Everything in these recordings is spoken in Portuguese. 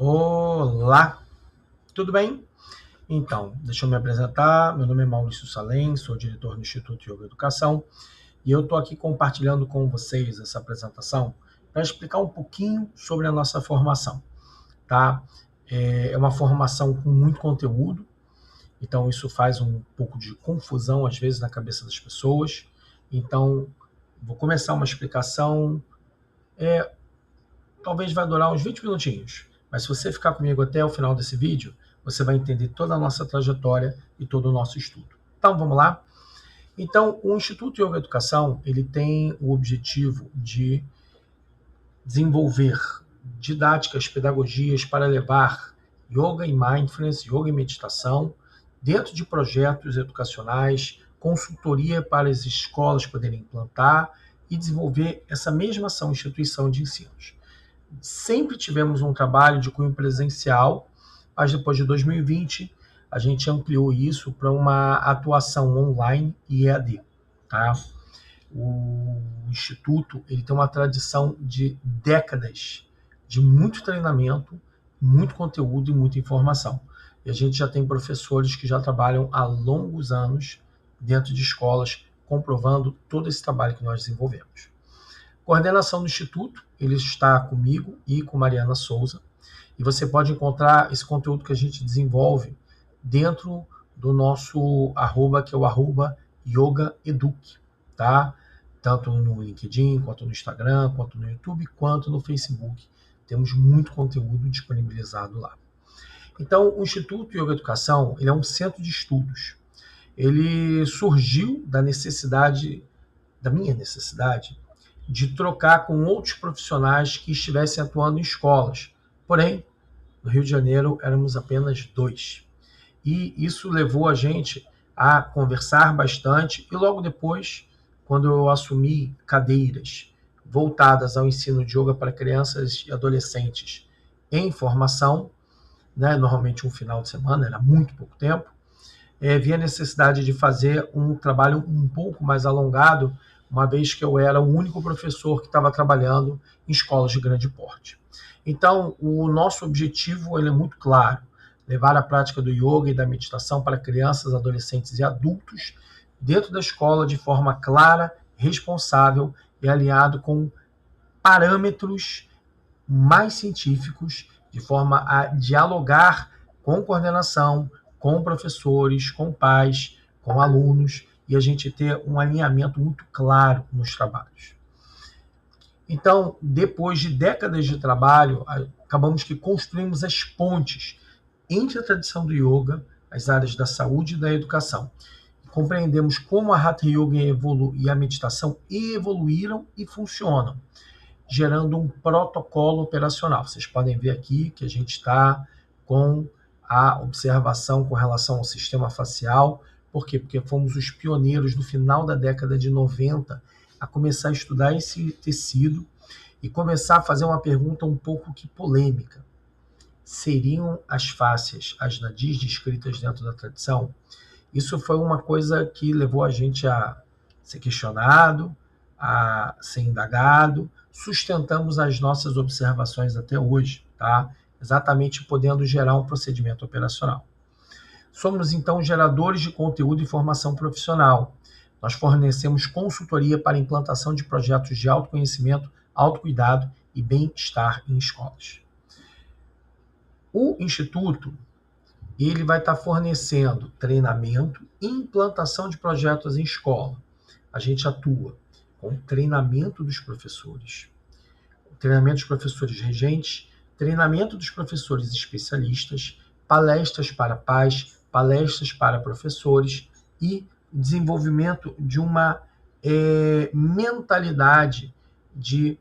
Olá, tudo bem? Então, deixa eu me apresentar. Meu nome é Maurício Salem, sou diretor do Instituto Yoga Educação e eu estou aqui compartilhando com vocês essa apresentação para explicar um pouquinho sobre a nossa formação, tá? É uma formação com muito conteúdo, então isso faz um pouco de confusão às vezes na cabeça das pessoas. Então, vou começar uma explicação, talvez vai durar uns 20 minutinhos, mas se você ficar comigo até o final desse vídeo, você vai entender toda a nossa trajetória e todo o nosso estudo. Então, vamos lá? Então, o Instituto Yoga Educação, ele tem o objetivo de desenvolver didáticas, pedagogias para levar yoga e mindfulness, yoga e meditação, dentro de projetos educacionais, consultoria para as escolas poderem implantar e desenvolver essa mesma ação, instituição de ensinos. Sempre tivemos um trabalho de cunho presencial, mas depois de 2020 a gente ampliou isso para uma atuação online e EAD, tá? O Instituto ele tem uma tradição de décadas de muito treinamento, muito conteúdo e muita informação. E a gente já tem professores que já trabalham há longos anos dentro de escolas, comprovando todo esse trabalho que nós desenvolvemos. Coordenação do Instituto, ele está comigo e com Mariana Souza. E você pode encontrar esse conteúdo que a gente desenvolve dentro do nosso arroba, que é o arroba yogaeduc, tá? Tanto no LinkedIn, quanto no Instagram, quanto no YouTube, quanto no Facebook. Temos muito conteúdo disponibilizado lá. Então, o Instituto Yoga Educação, ele é um centro de estudos. Ele surgiu da minha necessidade, de trocar com outros profissionais que estivessem atuando em escolas. Porém, no Rio de Janeiro éramos apenas 2. E isso levou a gente a conversar bastante e logo depois, quando eu assumi cadeiras voltadas ao ensino de yoga para crianças e adolescentes em formação, né, normalmente um final de semana, era muito pouco tempo, vi a necessidade de fazer um trabalho um pouco mais alongado, uma vez que eu era o único professor que estava trabalhando em escolas de grande porte. Então, o nosso objetivo ele é muito claro, levar a prática do yoga e da meditação para crianças, adolescentes e adultos dentro da escola de forma clara, responsável e alinhado com parâmetros mais científicos, de forma a dialogar com coordenação, com professores, com pais, com alunos, e a gente ter um alinhamento muito claro nos trabalhos. Então, depois de décadas de trabalho, acabamos que construímos as pontes entre a tradição do yoga, as áreas da saúde e da educação. Compreendemos como a Hatha Yoga e a meditação evoluíram e funcionam, gerando um protocolo operacional. Vocês podem ver aqui que a gente está com a observação com relação ao sistema facial. Por quê? Porque fomos os pioneiros no final da década de 90 a começar a estudar esse tecido e começar a fazer uma pergunta um pouco que polêmica. Seriam as fáscias as nadis descritas dentro da tradição? Isso foi uma coisa que levou a gente a ser questionado, a ser indagado, sustentamos as nossas observações até hoje, tá? Exatamente podendo gerar um procedimento operacional. Somos, então, geradores de conteúdo e formação profissional. Nós fornecemos consultoria para a implantação de projetos de autoconhecimento, autocuidado e bem-estar em escolas. O Instituto ele vai estar fornecendo treinamento e implantação de projetos em escola. A gente atua com treinamento dos professores, treinamento dos professores regentes, treinamento dos professores especialistas, palestras para pais, palestras para professores e desenvolvimento de uma mentalidade de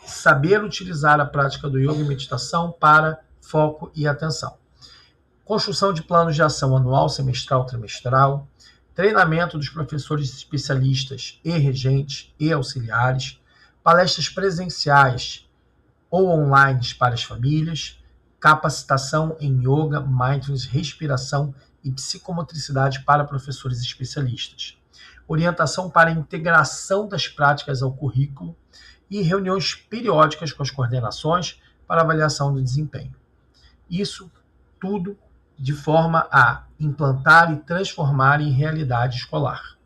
saber utilizar a prática do yoga e meditação para foco e atenção. Construção de planos de ação anual, semestral, trimestral, treinamento dos professores especialistas e regentes e auxiliares, palestras presenciais ou online para as famílias, capacitação em yoga, mindfulness, respiração e psicomotricidade para professores especialistas, orientação para a integração das práticas ao currículo e reuniões periódicas com as coordenações para avaliação do desempenho. Isso tudo de forma a implantar e transformar em realidade escolar.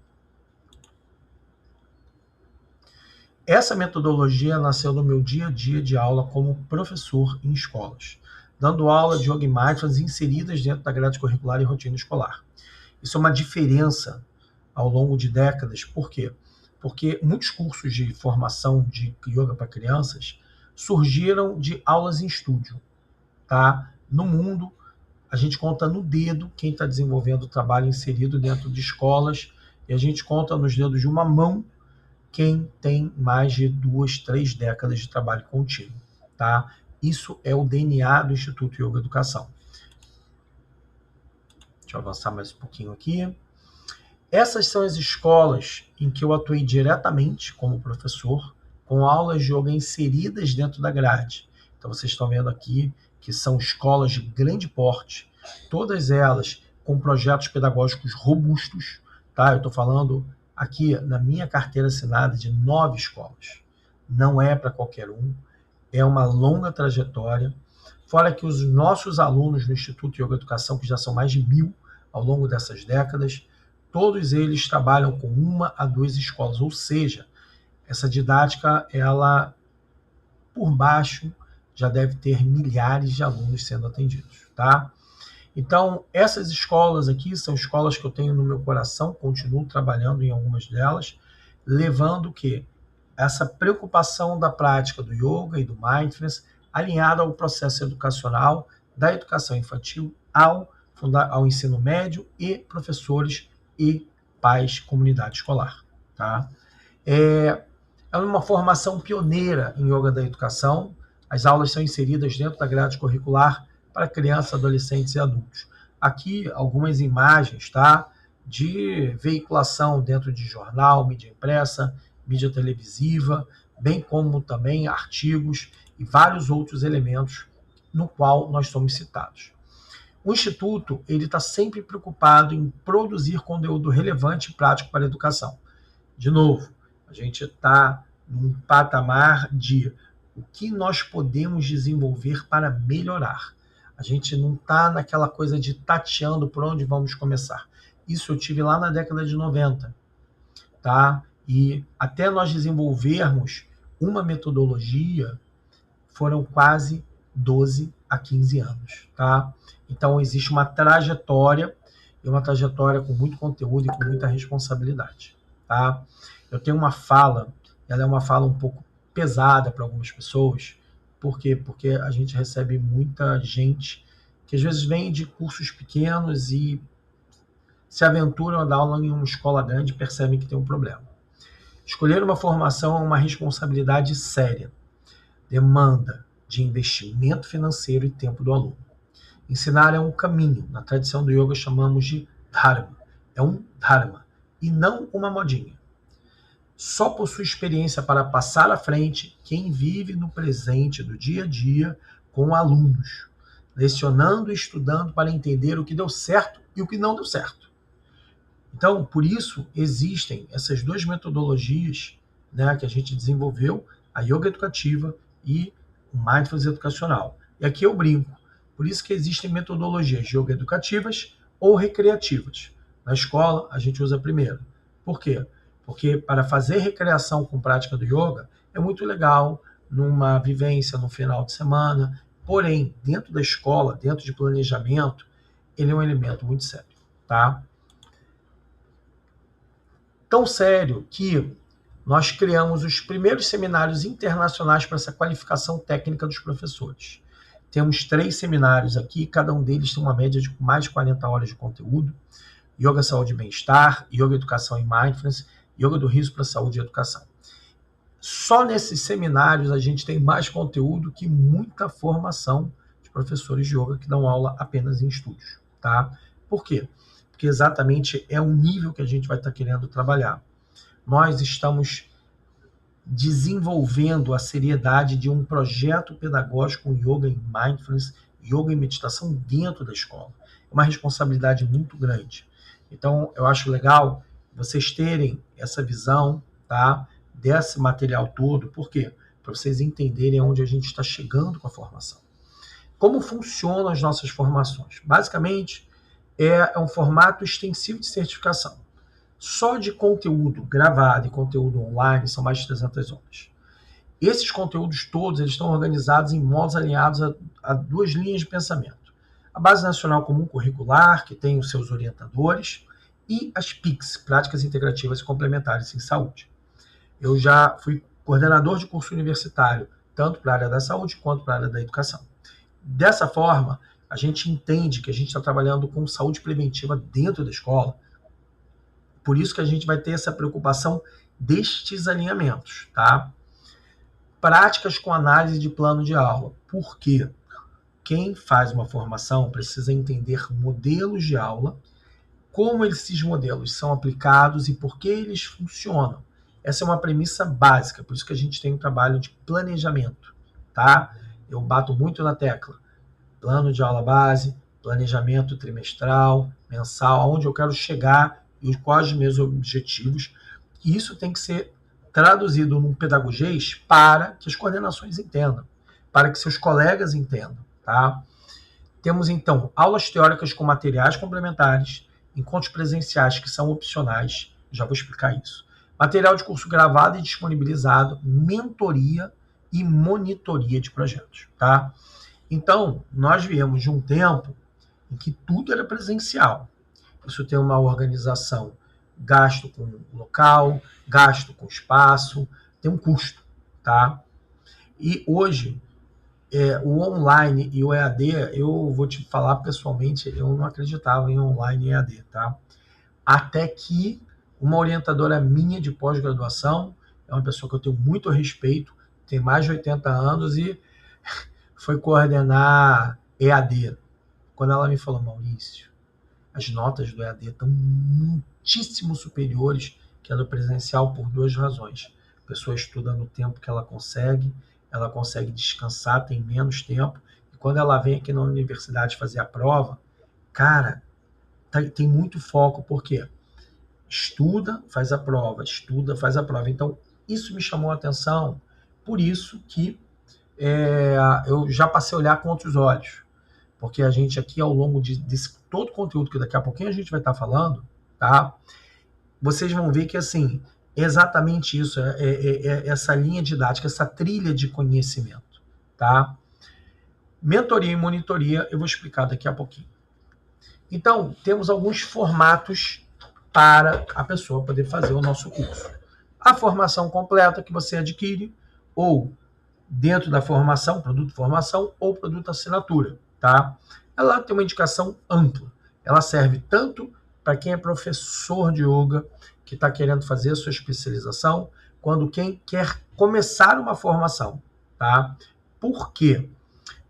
Essa metodologia nasceu no meu dia a dia de aula como professor em escolas, dando aula de Yoga e Mindfulness inseridas dentro da grade curricular e rotina escolar. Isso é uma diferença ao longo de décadas. Por quê? Porque muitos cursos de formação de yoga para crianças surgiram de aulas em estúdio. Tá? No mundo, a gente conta no dedo quem está desenvolvendo o trabalho inserido dentro de escolas, e a gente conta nos dedos de uma mão quem tem mais de 2, 3 décadas de trabalho contínuo. Tá? Isso é o DNA do Instituto Yoga Educação. Deixa eu avançar mais um pouquinho aqui. Essas são as escolas em que eu atuei diretamente como professor, com aulas de yoga inseridas dentro da grade. Então vocês estão vendo aqui que são escolas de grande porte, todas elas com projetos pedagógicos robustos. Tá? Eu estou falando aqui na minha carteira assinada de 9 escolas. Não é para qualquer um, é uma longa trajetória. Fora que os nossos alunos no Instituto Yoga Educação, que já são mais de 1.000 ao longo dessas décadas, todos eles trabalham com 1 a 2 escolas, ou seja, essa didática, ela, por baixo, já deve ter milhares de alunos sendo atendidos, tá? Então, essas escolas aqui são escolas que eu tenho no meu coração, continuo trabalhando em algumas delas, levando o quê? Essa preocupação da prática do yoga e do mindfulness alinhada ao processo educacional da educação infantil ao ensino médio e professores e pais, comunidade escolar. Tá? É uma formação pioneira em yoga da educação. As aulas são inseridas dentro da grade curricular para crianças, adolescentes e adultos. Aqui algumas imagens, tá? De veiculação dentro de jornal, mídia impressa, mídia televisiva, bem como também artigos e vários outros elementos no qual nós somos citados. O Instituto está sempre preocupado em produzir conteúdo relevante e prático para a educação. De novo, a gente está num patamar de o que nós podemos desenvolver para melhorar. A gente não está naquela coisa de tateando por onde vamos começar. Isso eu tive lá na década de 90. Tá? E até nós desenvolvermos uma metodologia, foram quase 12 a 15 anos. Tá? Então, existe uma trajetória, e uma trajetória com muito conteúdo e com muita responsabilidade. Tá? Eu tenho uma fala, ela é uma fala um pouco pesada para algumas pessoas. Por quê? Porque a gente recebe muita gente que às vezes vem de cursos pequenos e se aventuram a dar aula em uma escola grande e percebem que tem um problema. Escolher uma formação é uma responsabilidade séria. Demanda de investimento financeiro e tempo do aluno. Ensinar é um caminho. Na tradição do yoga chamamos de dharma. É um dharma e não uma modinha. Só possui experiência para passar à frente quem vive no presente do dia a dia com alunos, lecionando e estudando para entender o que deu certo e o que não deu certo. Então, por isso, existem essas 2 metodologias, né, que a gente desenvolveu, a yoga educativa e o mindfulness educacional. E aqui eu brinco. Por isso que existem metodologias de yoga educativas ou recreativas. Na escola, a gente usa a primeira. Por quê? Porque para fazer recreação com prática do yoga é muito legal numa vivência no final de semana, porém, dentro da escola, dentro de planejamento, ele é um elemento muito sério. Tá? Tão sério que nós criamos os primeiros seminários internacionais para essa qualificação técnica dos professores. Temos 3 seminários aqui, cada um deles tem uma média de mais de 40 horas de conteúdo. Yoga, Saúde e Bem-Estar, Yoga, Educação e Mindfulness, Yoga do Riso para Saúde e Educação. Só nesses seminários a gente tem mais conteúdo que muita formação de professores de yoga que dão aula apenas em estúdios. Tá? Por quê? Porque exatamente é o nível que a gente vai estar querendo trabalhar. Nós estamos desenvolvendo a seriedade de um projeto pedagógico em yoga e mindfulness, yoga e meditação dentro da escola. É uma responsabilidade muito grande. Então, eu acho legal vocês terem essa visão, tá, desse material todo. Por quê? Para vocês entenderem onde a gente está chegando com a formação. Como funcionam as nossas formações? Basicamente, é um formato extensivo de certificação. Só de conteúdo gravado e conteúdo online são mais de 300 horas. Esses conteúdos todos eles estão organizados em modos alinhados a duas linhas de pensamento. A Base Nacional Comum Curricular, que tem os seus orientadores, e as PICs, Práticas Integrativas e Complementares em Saúde. Eu já fui coordenador de curso universitário, tanto para a área da saúde quanto para a área da educação. Dessa forma, a gente entende que a gente está trabalhando com saúde preventiva dentro da escola. Por isso que a gente vai ter essa preocupação destes alinhamentos, tá? Práticas com análise de plano de aula. Por quê? Quem faz uma formação precisa entender modelos de aula, como esses modelos são aplicados e por que eles funcionam. Essa é uma premissa básica, por isso que a gente tem um trabalho de planejamento, tá? Eu bato muito na tecla. Plano de aula base, planejamento trimestral, mensal, aonde eu quero chegar e quais os meus objetivos. E isso tem que ser traduzido num pedagogês para que as coordenações entendam, para que seus colegas entendam, tá? Temos, então, aulas teóricas com materiais complementares, encontros presenciais que são opcionais, já vou explicar isso. Material de curso gravado e disponibilizado, mentoria e monitoria de projetos, tá? Então, nós viemos de um tempo em que tudo era presencial. Isso tem uma organização, gasto com local, gasto com espaço, tem um custo, tá? E hoje, o online e o EAD, eu vou te falar pessoalmente, eu não acreditava em online e EAD, tá? Até que uma orientadora minha de pós-graduação, é uma pessoa que eu tenho muito respeito, tem mais de 80 anos e foi coordenar EAD. Quando ela me falou, Maurício, as notas do EAD estão muitíssimo superiores que a do presencial por duas razões. A pessoa estuda no tempo que ela consegue descansar, tem menos tempo, e quando ela vem aqui na universidade fazer a prova, cara, tem muito foco, por quê? Estuda, faz a prova, estuda, faz a prova. Então, isso me chamou a atenção, por isso que eu já passei a olhar com outros olhos, porque a gente aqui, ao longo desse todo o conteúdo que daqui a pouquinho a gente vai estar falando, tá? Vocês vão ver que, assim, é exatamente isso, essa linha didática, essa trilha de conhecimento, tá? Mentoria e monitoria, eu vou explicar daqui a pouquinho. Então, temos alguns formatos para a pessoa poder fazer o nosso curso. A formação completa que você adquire, ou dentro da formação, produto formação ou produto assinatura, tá? Ela tem uma indicação ampla. Ela serve tanto para quem é professor de yoga, que está querendo fazer a sua especialização, quanto quem quer começar uma formação, tá? Por quê?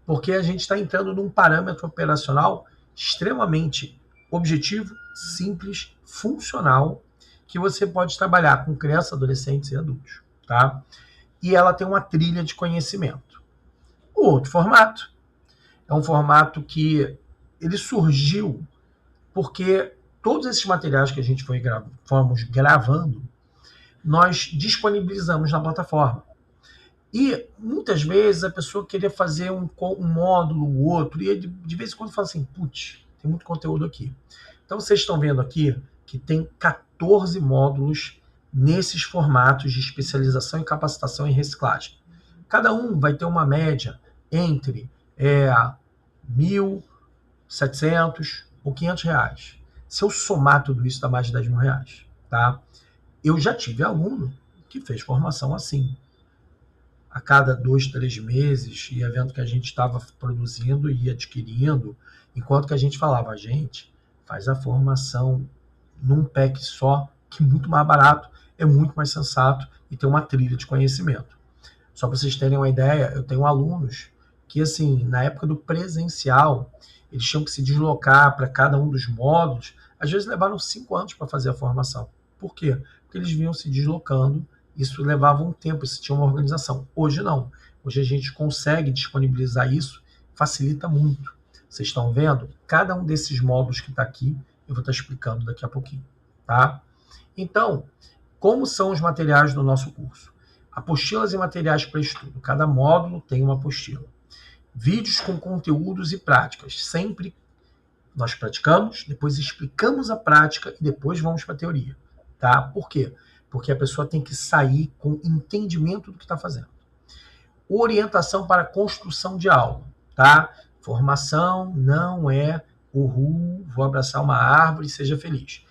Porque a gente está entrando num parâmetro operacional extremamente objetivo, simples, funcional, que você pode trabalhar com crianças, adolescentes e adultos, tá? E ela tem uma trilha de conhecimento. O outro formato é um formato que ele surgiu porque todos esses materiais que a gente fomos gravando, nós disponibilizamos na plataforma. E muitas vezes a pessoa queria fazer um módulo ou outro, e de vez em quando fala assim, putz, tem muito conteúdo aqui. Então vocês estão vendo aqui que tem 14 módulos nesses formatos de especialização e capacitação em reciclagem. Cada um vai ter uma média entre R$1.700 ou R$500. Se eu somar tudo isso, dá mais de R$10.000, tá? Eu já tive aluno que fez formação assim. A cada 2, 3 meses, ia vendo que a gente estava produzindo e adquirindo, enquanto que a gente falava, gente, faz a formação num pack só, que é muito mais barato, é muito mais sensato e tem uma trilha de conhecimento. Só para vocês terem uma ideia, eu tenho alunos que, assim, na época do presencial, eles tinham que se deslocar para cada um dos módulos, às vezes levaram 5 anos para fazer a formação. Por quê? Porque eles vinham se deslocando, isso levava um tempo, isso tinha uma organização. Hoje não. Hoje a gente consegue disponibilizar isso, facilita muito. Vocês estão vendo? Cada um desses módulos que está aqui, eu vou estar explicando daqui a pouquinho, tá? Então, como são os materiais do nosso curso? Apostilas e materiais para estudo. Cada módulo tem uma apostila. Vídeos com conteúdos e práticas. Sempre nós praticamos, depois explicamos a prática e depois vamos para a teoria. Tá? Por quê? Porque a pessoa tem que sair com entendimento do que está fazendo. Orientação para construção de aula. Tá? Formação não é vou abraçar uma árvore e seja feliz.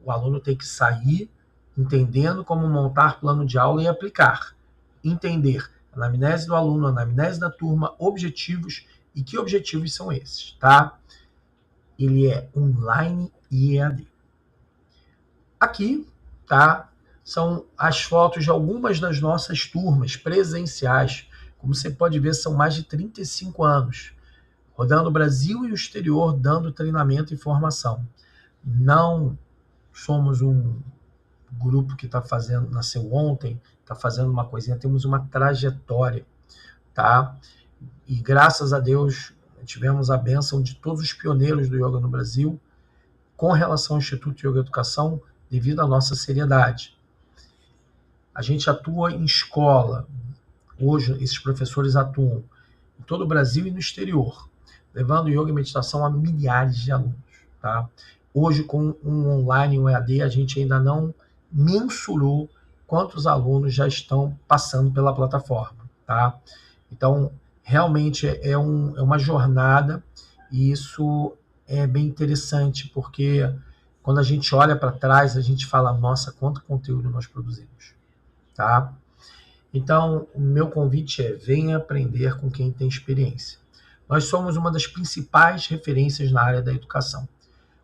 O aluno tem que sair entendendo como montar plano de aula e aplicar. Entender a anamnese do aluno, a anamnese da turma, objetivos e que objetivos são esses, tá? Ele é online e EAD. Aqui, tá? São as fotos de algumas das nossas turmas presenciais. Como você pode ver, são mais de 35 anos, rodando o Brasil e o exterior, dando treinamento e formação. Não somos um grupo que nasceu ontem, está fazendo uma coisinha, temos uma trajetória, tá? E graças a Deus tivemos a bênção de todos os pioneiros do yoga no Brasil com relação ao Instituto Yoga Educação, devido à nossa seriedade. A gente atua em escola, hoje esses professores atuam em todo o Brasil e no exterior, levando yoga e meditação a milhares de alunos, tá? Hoje, com um online, um EAD, a gente ainda não mensurou quantos alunos já estão passando pela plataforma, tá? Então, realmente é uma jornada e isso é bem interessante, porque quando a gente olha para trás, a gente fala, nossa, quanto conteúdo nós produzimos, tá? Então, o meu convite é, venha aprender com quem tem experiência. Nós somos uma das principais referências na área da educação.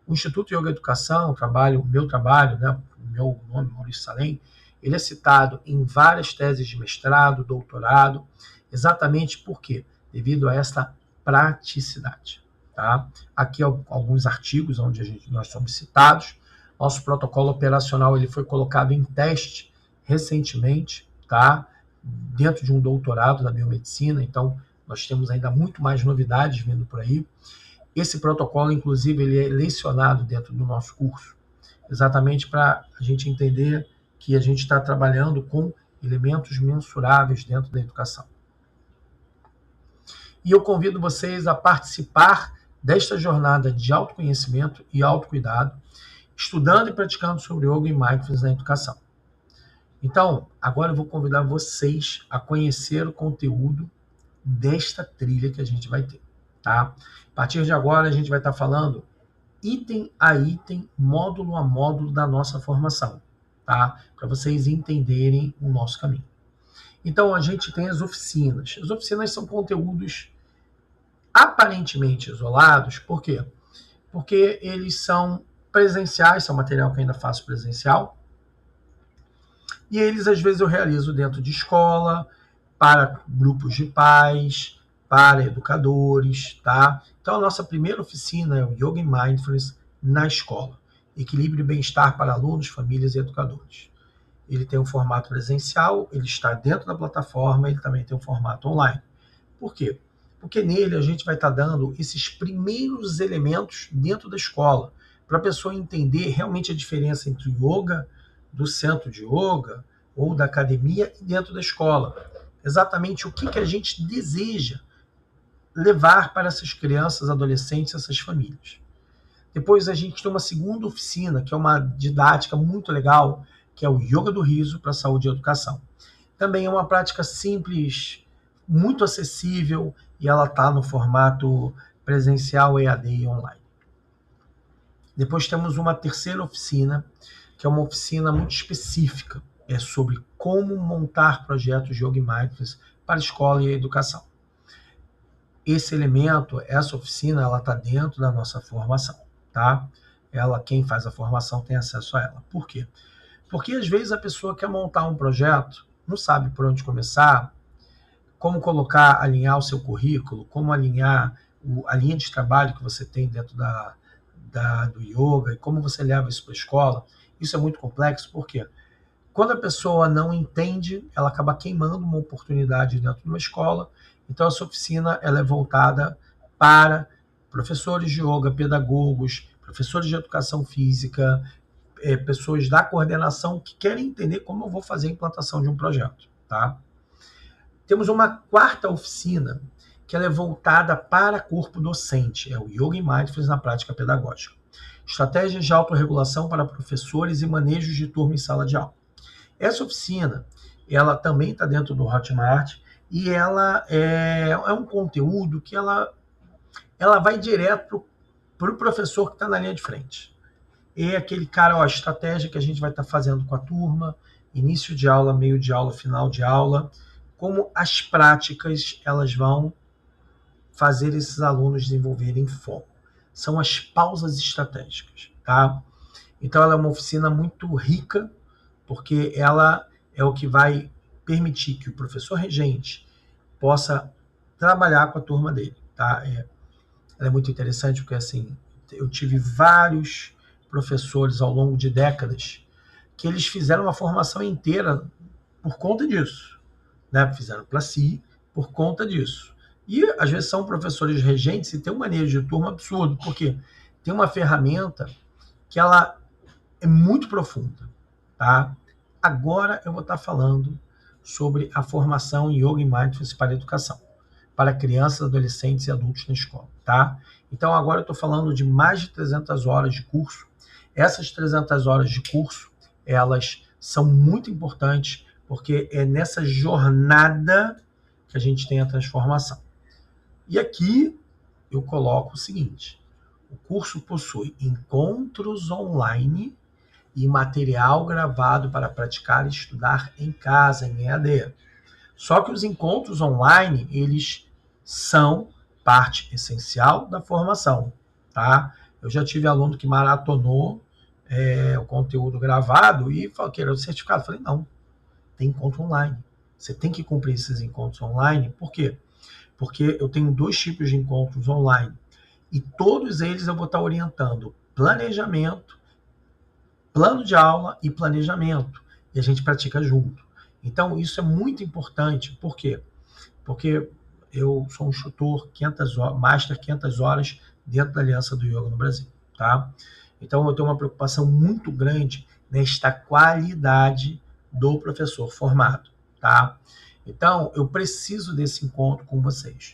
O Instituto Yoga Educação, o meu trabalho, né, o meu nome, Maurício Salem, ele é citado em várias teses de mestrado, doutorado, exatamente por quê? Devido a essa praticidade. Tá? Aqui alguns artigos onde nós somos citados. Nosso protocolo operacional ele foi colocado em teste recentemente, tá? Dentro de um doutorado da biomedicina, então nós temos ainda muito mais novidades vindo por aí. Esse protocolo, inclusive, ele é lecionado dentro do nosso curso, exatamente para a gente entender que a gente está trabalhando com elementos mensuráveis dentro da educação. E eu convido vocês a participar desta jornada de autoconhecimento e autocuidado, estudando e praticando sobre yoga e mindfulness na educação. Então, agora eu vou convidar vocês a conhecer o conteúdo desta trilha que a gente vai ter, tá? A partir de agora, a gente vai estar falando item a item, módulo a módulo da nossa formação, tá? Para vocês entenderem o nosso caminho. Então, a gente tem as oficinas. As oficinas são conteúdos aparentemente isolados, por quê? Porque eles são presenciais, são material que eu ainda faço presencial, e eles, às vezes, eu realizo dentro de escola, para grupos de pais, para educadores, tá? Então, a nossa primeira oficina é o Yoga e Mindfulness na escola. Equilíbrio e bem-estar para alunos, famílias e educadores. Ele tem um formato presencial, ele está dentro da plataforma, ele também tem um formato online. Por quê? Porque nele a gente vai estar dando esses primeiros elementos dentro da escola, para a pessoa entender realmente a diferença entre o yoga, do centro de yoga, ou da academia e dentro da escola. Exatamente o que a gente deseja levar para essas crianças, adolescentes, essas famílias. Depois a gente tem uma segunda oficina, que é uma didática muito legal, que é o Yoga do Riso para Saúde e Educação. Também é uma prática simples, muito acessível, e ela está no formato presencial, EAD e online. Depois temos uma terceira oficina, que é uma oficina muito específica, é sobre como montar projetos de Yoga e Mindfulness para a escola e a educação. Esse elemento, essa oficina, ela está dentro da nossa formação, tá? Quem faz a formação tem acesso a ela. Por quê? Porque às vezes a pessoa quer montar um projeto, não sabe por onde começar, como alinhar o seu currículo, como alinhar a linha de trabalho que você tem dentro do yoga e como você leva isso para a escola. Isso é muito complexo, por quê? Quando a pessoa não entende, ela acaba queimando uma oportunidade dentro de uma escola. Então, essa oficina ela é voltada para professores de yoga, pedagogos, professores de educação física, pessoas da coordenação que querem entender como eu vou fazer a implantação de um projeto. Tá? Temos uma quarta oficina, que ela é voltada para corpo docente, é o Yoga e Mindfulness na prática pedagógica. Estratégias de autorregulação para professores e manejos de turma em sala de aula. Essa oficina, ela também está dentro do Hotmart e ela é um conteúdo que ela vai direto para o professor que está na linha de frente. É aquele cara, a estratégia que a gente vai estar fazendo com a turma, início de aula, meio de aula, final de aula, como as práticas elas vão fazer esses alunos desenvolverem foco. São as pausas estratégicas, tá? Então ela é uma oficina muito rica, porque ela é o que vai permitir que o professor regente possa trabalhar com a turma dele, tá? Ela é muito interessante porque, assim, eu tive vários professores ao longo de décadas que eles fizeram uma formação inteira por conta disso, né? Fizeram para si por conta disso. E, às vezes, são professores regentes e tem um manejo de turma absurdo, porque tem uma ferramenta que ela é muito profunda, tá? Agora eu vou estar falando sobre a formação em Yoga e Mindfulness para a educação, para crianças, adolescentes e adultos na escola, tá? Então agora eu estou falando de mais de 300 horas de curso. Essas 300 horas de curso, elas são muito importantes, porque é nessa jornada que a gente tem a transformação. E aqui eu coloco o seguinte: o curso possui encontros online e material gravado para praticar e estudar em casa, em EAD. Só que os encontros online, eles são parte essencial da formação, tá? Eu já tive aluno que maratonou o conteúdo gravado e falou que era o certificado. Eu falei, não, tem encontro online. Você tem que cumprir esses encontros online. Por quê? Porque eu tenho 2 tipos de encontros online. E todos eles eu vou estar orientando planejamento, plano de aula e planejamento. E a gente pratica junto. Então, isso é muito importante. Por quê? Porque eu sou um instrutor 500 horas, Master 500 horas dentro da Aliança do Yoga no Brasil, tá? Então, eu tenho uma preocupação muito grande nesta qualidade do professor formado, tá? Então, eu preciso desse encontro com vocês.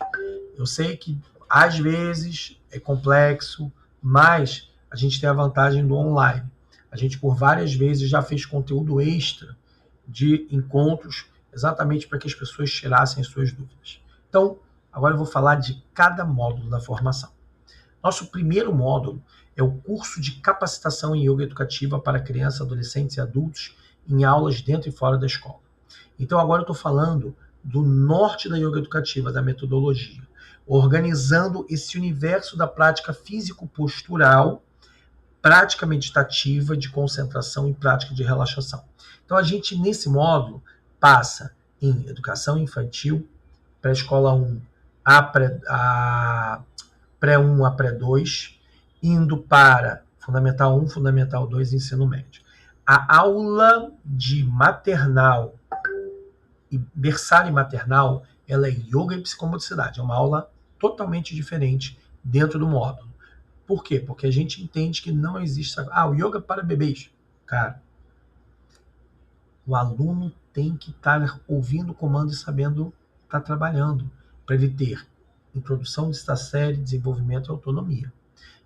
Eu sei que, às vezes, é complexo, mas a gente tem a vantagem do online. A gente, por várias vezes, já fez conteúdo extra de encontros, exatamente para que as pessoas tirassem as suas dúvidas. Então, agora eu vou falar de cada módulo da formação. Nosso primeiro módulo é o curso de capacitação em yoga educativa para crianças, adolescentes e adultos em aulas dentro e fora da escola. Então, agora eu estou falando do norte da yoga educativa, da metodologia, organizando esse universo da prática físico-postural, prática meditativa de concentração e prática de relaxação. Então, a gente, nesse módulo, passa em educação infantil, pré-escola 1, pré-1 a pré-2, indo para fundamental 1, fundamental 2 e ensino médio. A aula de maternal, berçário e maternal, ela é yoga e psicomotricidade. É uma aula totalmente diferente dentro do módulo. Por quê? Porque a gente entende que não existe... o yoga para bebês. Cara, o aluno tem que estar ouvindo o comando e sabendo estar trabalhando para ele ter introdução desta série, desenvolvimento e autonomia.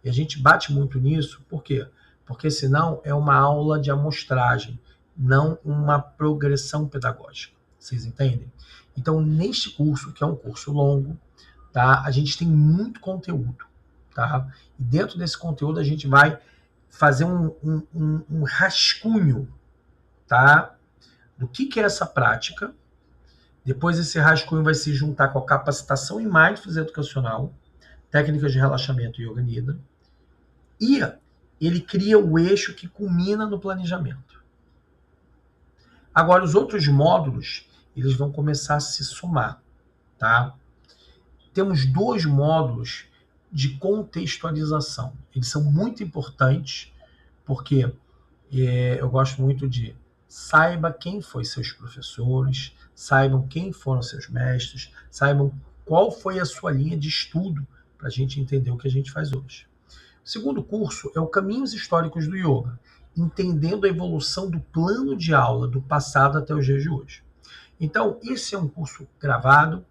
E a gente bate muito nisso, por quê? Porque senão é uma aula de amostragem, não uma progressão pedagógica. Vocês entendem? Então, neste curso, que é um curso longo, tá? A gente tem muito conteúdo, tá? E dentro desse conteúdo a gente vai fazer um rascunho, tá? Do que é essa prática. Depois esse rascunho vai se juntar com a capacitação em mindfulness educacional, técnicas de relaxamento e yoga nidra, e ele cria o eixo que culmina no planejamento. Agora, os outros módulos, eles vão começar a se somar, tá? Temos 2 módulos de contextualização. Eles são muito importantes, porque eu gosto muito de saiba quem foi seus professores, saibam quem foram seus mestres, saibam qual foi a sua linha de estudo para a gente entender o que a gente faz hoje. O segundo curso é o Caminhos Históricos do Yoga, entendendo a evolução do plano de aula do passado até os dias de hoje. Então, esse é um curso gravado,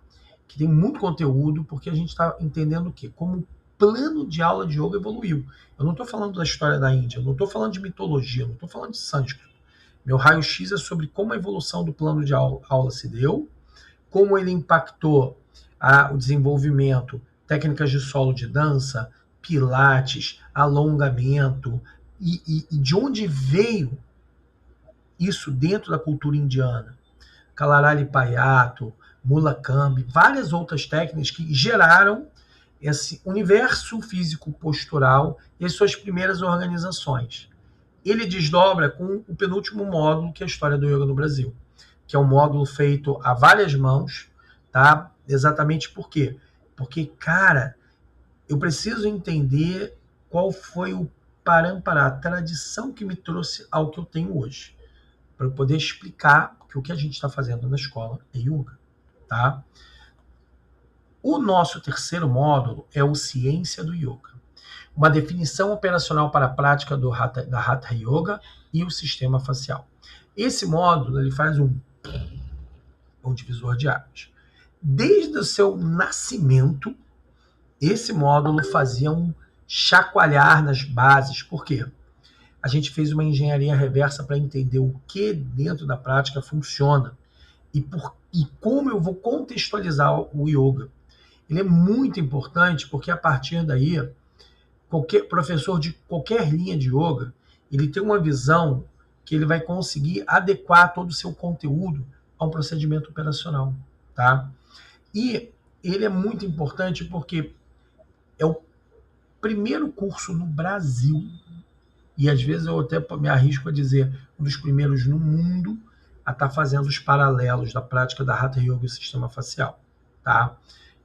que tem muito conteúdo, porque a gente está entendendo o quê? Como o plano de aula de yoga evoluiu. Eu não estou falando da história da Índia, eu não estou falando de mitologia, eu não estou falando de sânscrito. Meu raio-x é sobre como a evolução do plano de aula se deu, como ele impactou o desenvolvimento, técnicas de solo de dança, pilates, alongamento, e de onde veio isso dentro da cultura indiana. Kalaralipayattu, Mulakambhi, várias outras técnicas que geraram esse universo físico postural e as suas primeiras organizações. Ele desdobra com o penúltimo módulo, que é a história do yoga no Brasil, que é um módulo feito a várias mãos, tá? Exatamente por quê? Porque, cara, eu preciso entender qual foi o parampará, a tradição que me trouxe ao que eu tenho hoje, para eu poder explicar que o que a gente está fazendo na escola é yoga, tá? O nosso terceiro módulo é o Ciência do Yoga, uma definição operacional para a prática da Hatha Yoga e o sistema facial. Esse módulo ele faz um divisor de águas. Desde o seu nascimento, esse módulo fazia um chacoalhar nas bases. Por quê? A gente fez uma engenharia reversa para entender o que dentro da prática funciona e como eu vou contextualizar o yoga. Ele é muito importante porque a partir daí, qualquer professor de qualquer linha de yoga, ele tem uma visão que ele vai conseguir adequar todo o seu conteúdo a um procedimento operacional, tá? E ele é muito importante porque é o primeiro curso no Brasil, e às vezes eu até me arrisco a dizer, um dos primeiros no mundo a estar fazendo os paralelos da prática da Hatha Yoga e o sistema facial, tá?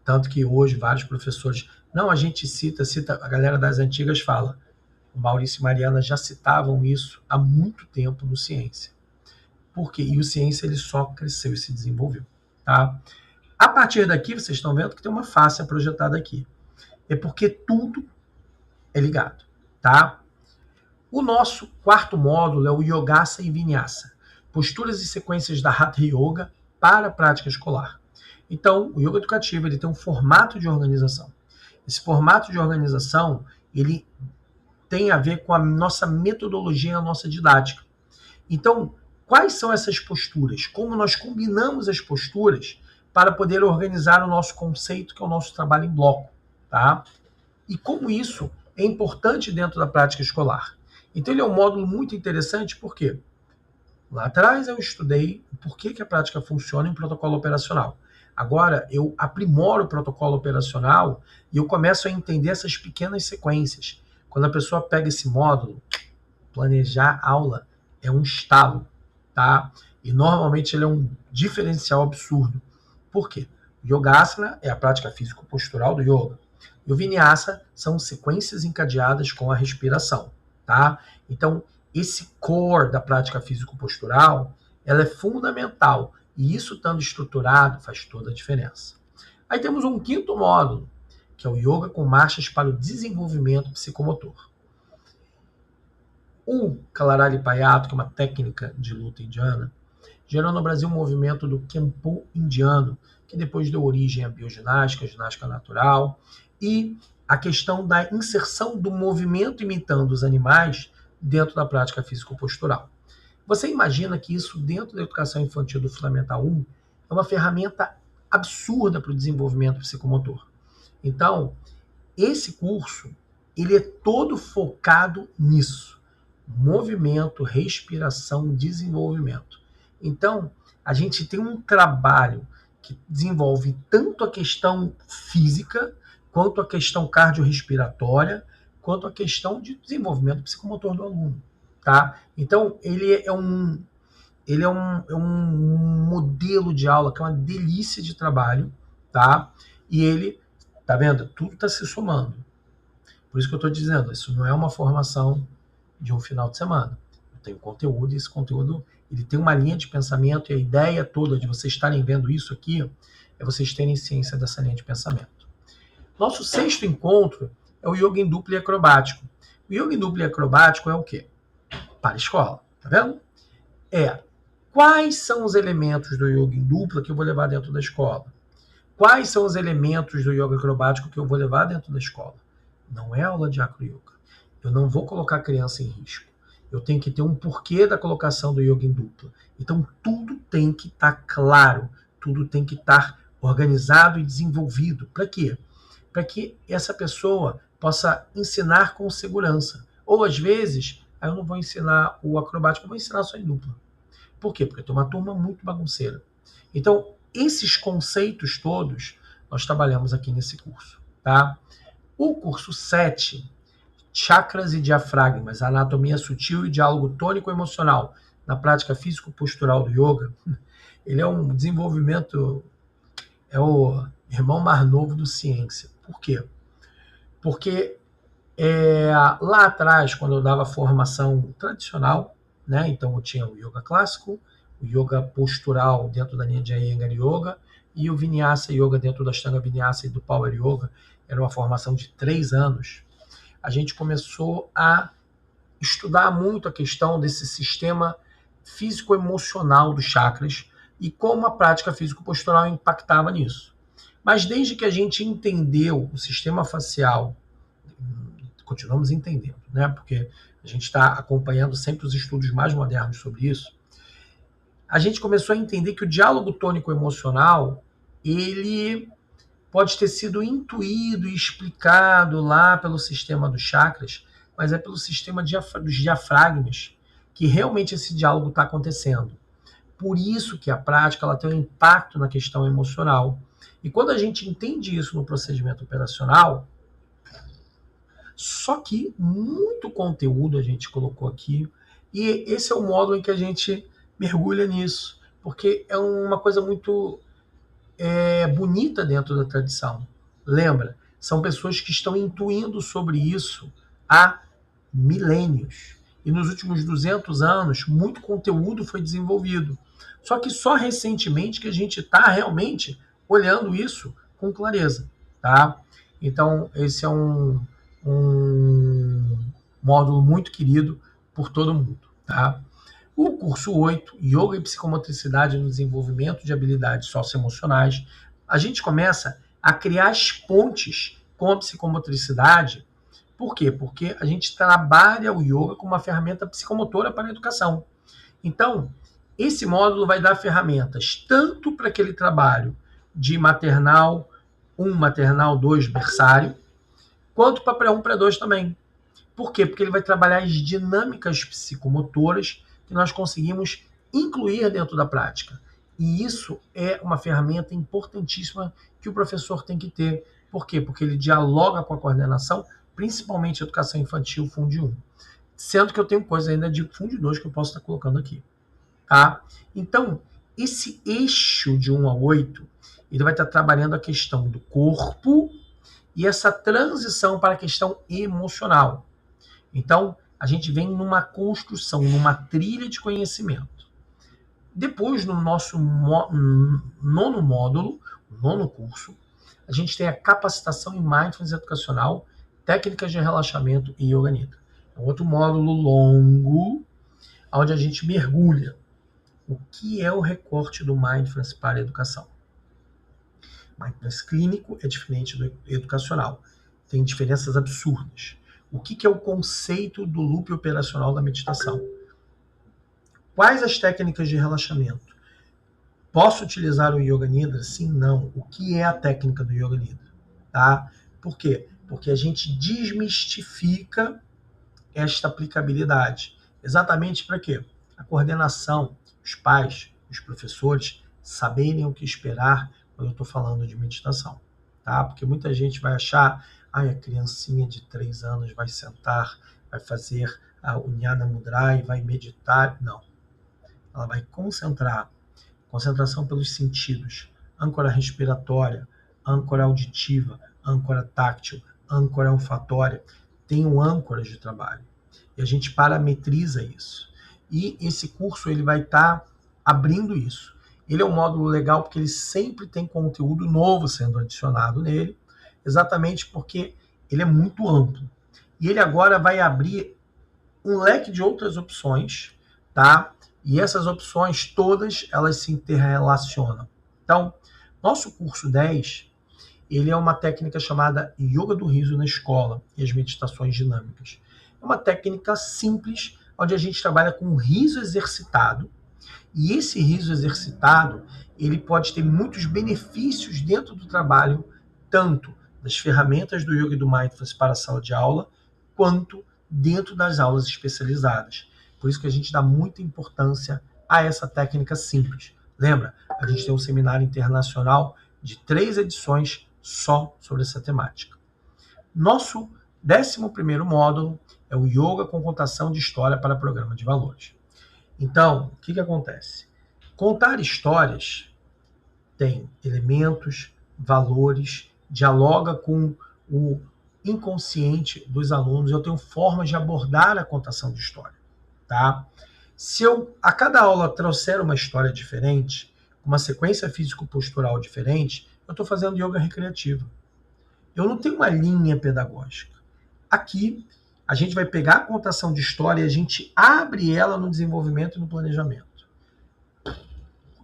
Tanto que hoje vários professores, não, a gente cita, a galera das antigas fala, o Maurício e Mariana já citavam isso há muito tempo no Ciência. Por quê? E o Ciência ele só cresceu e se desenvolveu, tá? A partir daqui, vocês estão vendo que tem uma face projetada aqui. É porque tudo é ligado, tá? O nosso quarto módulo é o Yogasa e Vinyasa, posturas e sequências da Hatha Yoga para a prática escolar. Então, o yoga educativo ele tem um formato de organização. Esse formato de organização ele tem a ver com a nossa metodologia e a nossa didática. Então, quais são essas posturas? Como nós combinamos as posturas para poder organizar o nosso conceito, que é o nosso trabalho em bloco, tá? E como isso é importante dentro da prática escolar. Então, ele é um módulo muito interessante, porque lá atrás eu estudei por que a prática funciona em protocolo operacional. Agora, eu aprimoro o protocolo operacional e eu começo a entender essas pequenas sequências. Quando a pessoa pega esse módulo, planejar aula é um estalo, tá? E normalmente ele é um diferencial absurdo. Por quê? O Yogasana é a prática físico-postural do yoga. E o Vinyasa são sequências encadeadas com a respiração, tá? Então, esse core da prática físico-postural, ela é fundamental. E isso estando estruturado faz toda a diferença. Aí temos um quinto módulo, que é o Yoga com marchas para o desenvolvimento psicomotor. O Kalaralipayattu, que é uma técnica de luta indiana, gerou no Brasil um movimento do Kempo indiano, que depois deu origem à bioginástica, à ginástica natural, e a questão da inserção do movimento imitando os animais dentro da prática físico-postural. Você imagina que isso, dentro da educação infantil do Fundamental 1, é uma ferramenta absurda para o desenvolvimento psicomotor. Então, esse curso, ele é todo focado nisso. Movimento, respiração, desenvolvimento. Então, a gente tem um trabalho que desenvolve tanto a questão física, quanto a questão cardiorrespiratória, quanto a questão de desenvolvimento psicomotor do aluno. Tá? Então, ele é um modelo de aula que é uma delícia de trabalho, tá? E ele, tá vendo? Tudo está se somando. Por isso que eu estou dizendo, isso não é uma formação de um final de semana. Eu tenho conteúdo e esse conteúdo ele tem uma linha de pensamento e a ideia toda de vocês estarem vendo isso aqui é vocês terem ciência dessa linha de pensamento. Nosso sexto encontro é o Yoga em duplo e acrobático. O Yoga em duplo e acrobático é o quê? Para a escola, tá vendo? Quais são os elementos do yoga em dupla que eu vou levar dentro da escola? Quais são os elementos do yoga acrobático que eu vou levar dentro da escola? Não é aula de acro-yoga. Eu não vou colocar a criança em risco. Eu tenho que ter um porquê da colocação do yoga em dupla. Então, tudo tem que estar claro, tudo tem que estar organizado e desenvolvido. Para quê? Para que essa pessoa possa ensinar com segurança. Ou, às vezes, eu não vou ensinar o acrobático, eu vou ensinar só em dupla. Por quê? Porque eu tenho uma turma muito bagunceira. Então, esses conceitos todos nós trabalhamos aqui nesse curso. Tá? O curso 7, Chakras e Diafragmas, Anatomia Sutil e Diálogo Tônico-Emocional na prática físico-postural do yoga, ele é um desenvolvimento, é o irmão mais novo do ciência. Por quê? Porque lá atrás, quando eu dava formação tradicional, né, então eu tinha o yoga clássico, o yoga postural dentro da linha de Iyengar Yoga e o Vinyasa Yoga dentro da Ashtanga Vinyasa e do Power Yoga. Era uma formação de 3 anos. A gente começou a estudar muito a questão desse sistema físico-emocional dos chakras e como a prática físico-postural impactava nisso. Mas desde que a gente entendeu o sistema facial, continuamos entendendo, né? Porque a gente está acompanhando sempre os estudos mais modernos sobre isso, a gente começou a entender que o diálogo tônico-emocional, ele pode ter sido intuído e explicado lá pelo sistema dos chakras, mas é pelo sistema dos diafragmas que realmente esse diálogo está acontecendo. Por isso que a prática ela tem um impacto na questão emocional. E quando a gente entende isso no procedimento operacional, só que muito conteúdo a gente colocou aqui, e esse é o módulo em que a gente mergulha nisso, porque é uma coisa muito bonita dentro da tradição. Lembra, são pessoas que estão intuindo sobre isso há milênios. E nos últimos 200 anos, muito conteúdo foi desenvolvido. Só que só recentemente que a gente está realmente olhando isso com clareza. Tá? Então, esse é um módulo muito querido por todo mundo. Tá? O curso 8, Yoga e Psicomotricidade no Desenvolvimento de Habilidades Socioemocionais, a gente começa a criar as pontes com a psicomotricidade. Por quê? Porque a gente trabalha o yoga como uma ferramenta psicomotora para a educação. Então, esse módulo vai dar ferramentas tanto para aquele trabalho de maternal 1, maternal 2, berçário, quanto para pré-1, pré-2 também. Por quê? Porque ele vai trabalhar as dinâmicas psicomotoras que nós conseguimos incluir dentro da prática. E isso é uma ferramenta importantíssima que o professor tem que ter. Por quê? Porque ele dialoga com a coordenação, principalmente educação infantil, Fundo 1. Sendo que eu tenho coisa ainda de Fundo 2 que eu posso estar colocando aqui. Tá? Então, esse eixo de 1 a 8, ele vai estar trabalhando a questão do corpo e essa transição para a questão emocional. Então, a gente vem numa construção, numa trilha de conhecimento. Depois, no nosso nono módulo, nono curso, a gente tem a capacitação em Mindfulness educacional, técnicas de relaxamento e Yoga Nidra. É um outro módulo longo, onde a gente mergulha. O que é o recorte do Mindfulness para a educação? Mindfulness clínico é diferente do educacional. Tem diferenças absurdas. O que é o conceito do loop operacional da meditação? Quais as técnicas de relaxamento? Posso utilizar o Yoga Nidra? Sim, não. O que é a técnica do Yoga Nidra? Tá? Por quê? Porque a gente desmistifica esta aplicabilidade. Exatamente para quê? A coordenação, os pais, os professores saberem o que esperar quando eu estou falando de meditação. Tá? Porque muita gente vai achar a criancinha de 3 anos vai sentar, vai fazer o Jnana Mudra e vai meditar. Não. Ela vai concentrar. Concentração pelos sentidos. Âncora respiratória, âncora auditiva, âncora táctil, âncora olfatória. Tem âncoras de trabalho. E a gente parametriza isso. E esse curso ele vai estar abrindo isso. Ele é um módulo legal porque ele sempre tem conteúdo novo sendo adicionado nele, exatamente porque ele é muito amplo. E ele agora vai abrir um leque de outras opções, tá? E essas opções todas, elas se interrelacionam. Então, Nosso curso 10, ele é uma técnica chamada Yoga do Riso na Escola e as meditações dinâmicas. É uma técnica simples, onde a gente trabalha com o riso exercitado, e esse riso exercitado, ele pode ter muitos benefícios dentro do trabalho, tanto das ferramentas do Yoga e do Mindfulness para a sala de aula, quanto dentro das aulas especializadas. Por isso que a gente dá muita importância a essa técnica simples. Lembra? A gente tem um seminário internacional de 3 edições só sobre essa temática. Nosso 11º módulo é o Yoga com contação de história para programa de valores. Então, o que acontece? Contar histórias tem elementos, valores, dialoga com o inconsciente dos alunos. Eu tenho formas de abordar a contação de história, tá? Se eu, a cada aula, trouxer uma história diferente, uma sequência físico-postural diferente, eu estou fazendo yoga recreativo. Eu não tenho uma linha pedagógica. Aqui, a gente vai pegar a contação de história e a gente abre ela no desenvolvimento e no planejamento.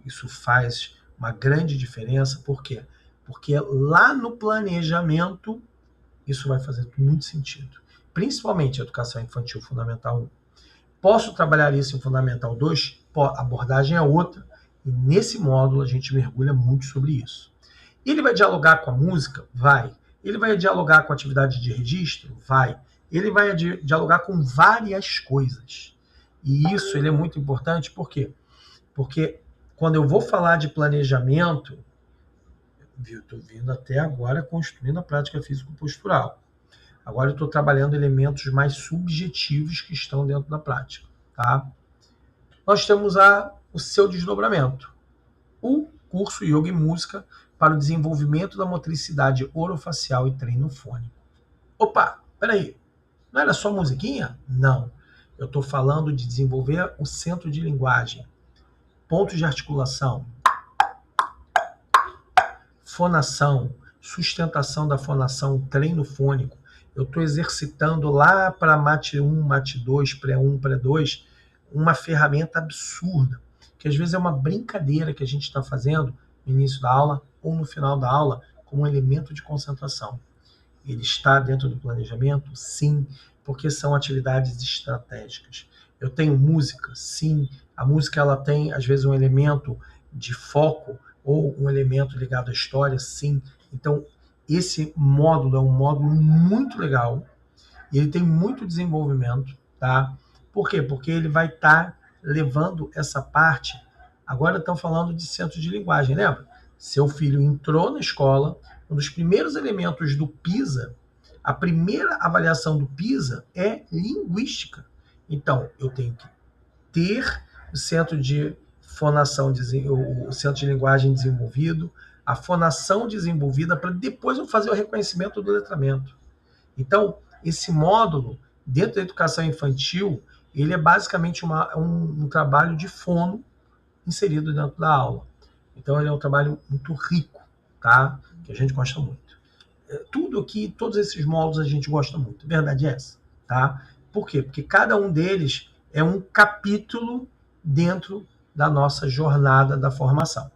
Isso faz uma grande diferença. Por quê? Porque lá no planejamento, isso vai fazer muito sentido. Principalmente a educação infantil fundamental 1. Posso trabalhar isso em fundamental 2? A abordagem é outra. E nesse módulo a gente mergulha muito sobre isso. Ele vai dialogar com a música? Vai. Ele vai dialogar com a atividade de registro? Vai. Ele vai dialogar com várias coisas. E isso ele é muito importante, por quê? Porque quando eu vou falar de planejamento, eu estou vindo até agora construindo a prática físico-postural. Agora eu estou trabalhando elementos mais subjetivos que estão dentro da prática. Tá? Nós temos o seu desdobramento. O curso Yoga e Música para o desenvolvimento da motricidade orofacial e treino fônico. Opa, peraí. Não era só musiquinha? Não. Eu estou falando de desenvolver o centro de linguagem, pontos de articulação, fonação, sustentação da fonação, treino fônico. Eu estou exercitando lá para MAT 1, MAT 2, pré-1, pré-2, uma ferramenta absurda, que às vezes é uma brincadeira que a gente está fazendo no início da aula ou no final da aula, como um elemento de concentração. Ele está dentro do planejamento? Sim, porque são atividades estratégicas. Eu tenho música? Sim. A música ela tem, às vezes, um elemento de foco ou um elemento ligado à história? Sim. Então, esse módulo é um módulo muito legal e ele tem muito desenvolvimento, tá? Por quê? Porque ele vai estar levando essa parte. Agora estão falando de centro de linguagem, lembra? Seu filho entrou na escola, um dos primeiros elementos do PISA, a primeira avaliação do PISA é linguística. Então, eu tenho que ter o centro de fonação, o centro de linguagem desenvolvido, a fonação desenvolvida, para depois eu fazer o reconhecimento do letramento. Então, esse módulo, dentro da educação infantil, ele é basicamente um trabalho de fono inserido dentro da aula. Então, ele é um trabalho muito rico, tá? Que a gente gosta muito. Tudo aqui, todos esses módulos a gente gosta muito. A verdade é essa, tá? Por quê? Porque cada um deles é um capítulo dentro da nossa jornada da formação.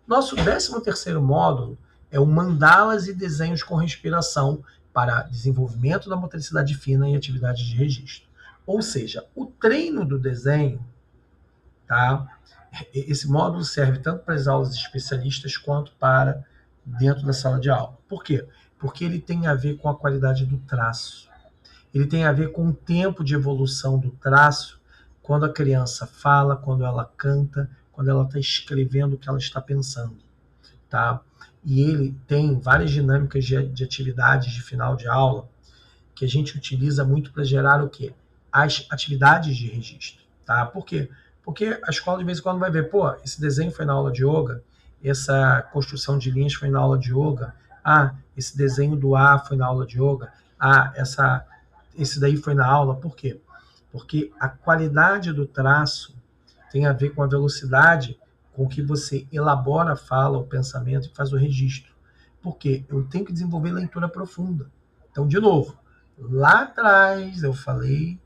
Nosso 13º módulo é o Mandalas e Desenhos com Respiração para desenvolvimento da motricidade fina e atividade de registro. Ou seja, o treino do desenho, tá? Esse módulo serve tanto para as aulas especialistas quanto para dentro da sala de aula. Por quê? Porque ele tem a ver com a qualidade do traço. Ele tem a ver com o tempo de evolução do traço, quando a criança fala, quando ela canta, quando ela está escrevendo o que ela está pensando. Tá? E ele tem várias dinâmicas de atividades de final de aula que a gente utiliza muito para gerar o quê? As atividades de registro. Tá? Por quê? Porque a escola de vez em quando vai ver, pô, esse desenho foi na aula de yoga, essa construção de linhas foi na aula de yoga, esse desenho do ar foi na aula de yoga, esse daí foi na aula. Por quê? Porque a qualidade do traço tem a ver com a velocidade com que você elabora a fala, o pensamento e faz o registro. Por quê? Eu tenho que desenvolver leitura profunda. Então, de novo, lá atrás eu falei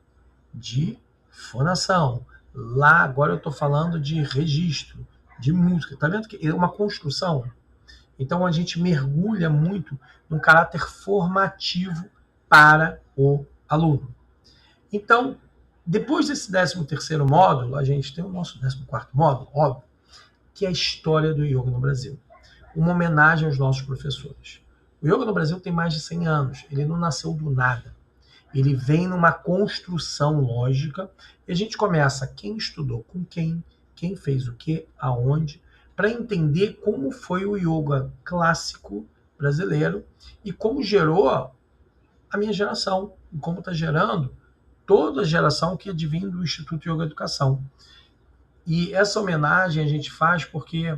de fonação. Lá agora eu estou falando de registro, de música. Tá vendo que é uma construção? Então a gente mergulha muito no caráter formativo para o aluno. Então, depois desse 13º módulo, a gente tem o nosso 14º módulo, óbvio, que é a história do yoga no Brasil. Uma homenagem aos nossos professores. O yoga no Brasil tem mais de 100 anos, ele não nasceu do nada. Ele vem numa construção lógica e a gente começa quem estudou com quem fez o que, aonde, para entender como foi o yoga clássico brasileiro e como gerou a minha geração, e como está gerando toda a geração que advém do Instituto Yoga Educação. E essa homenagem a gente faz porque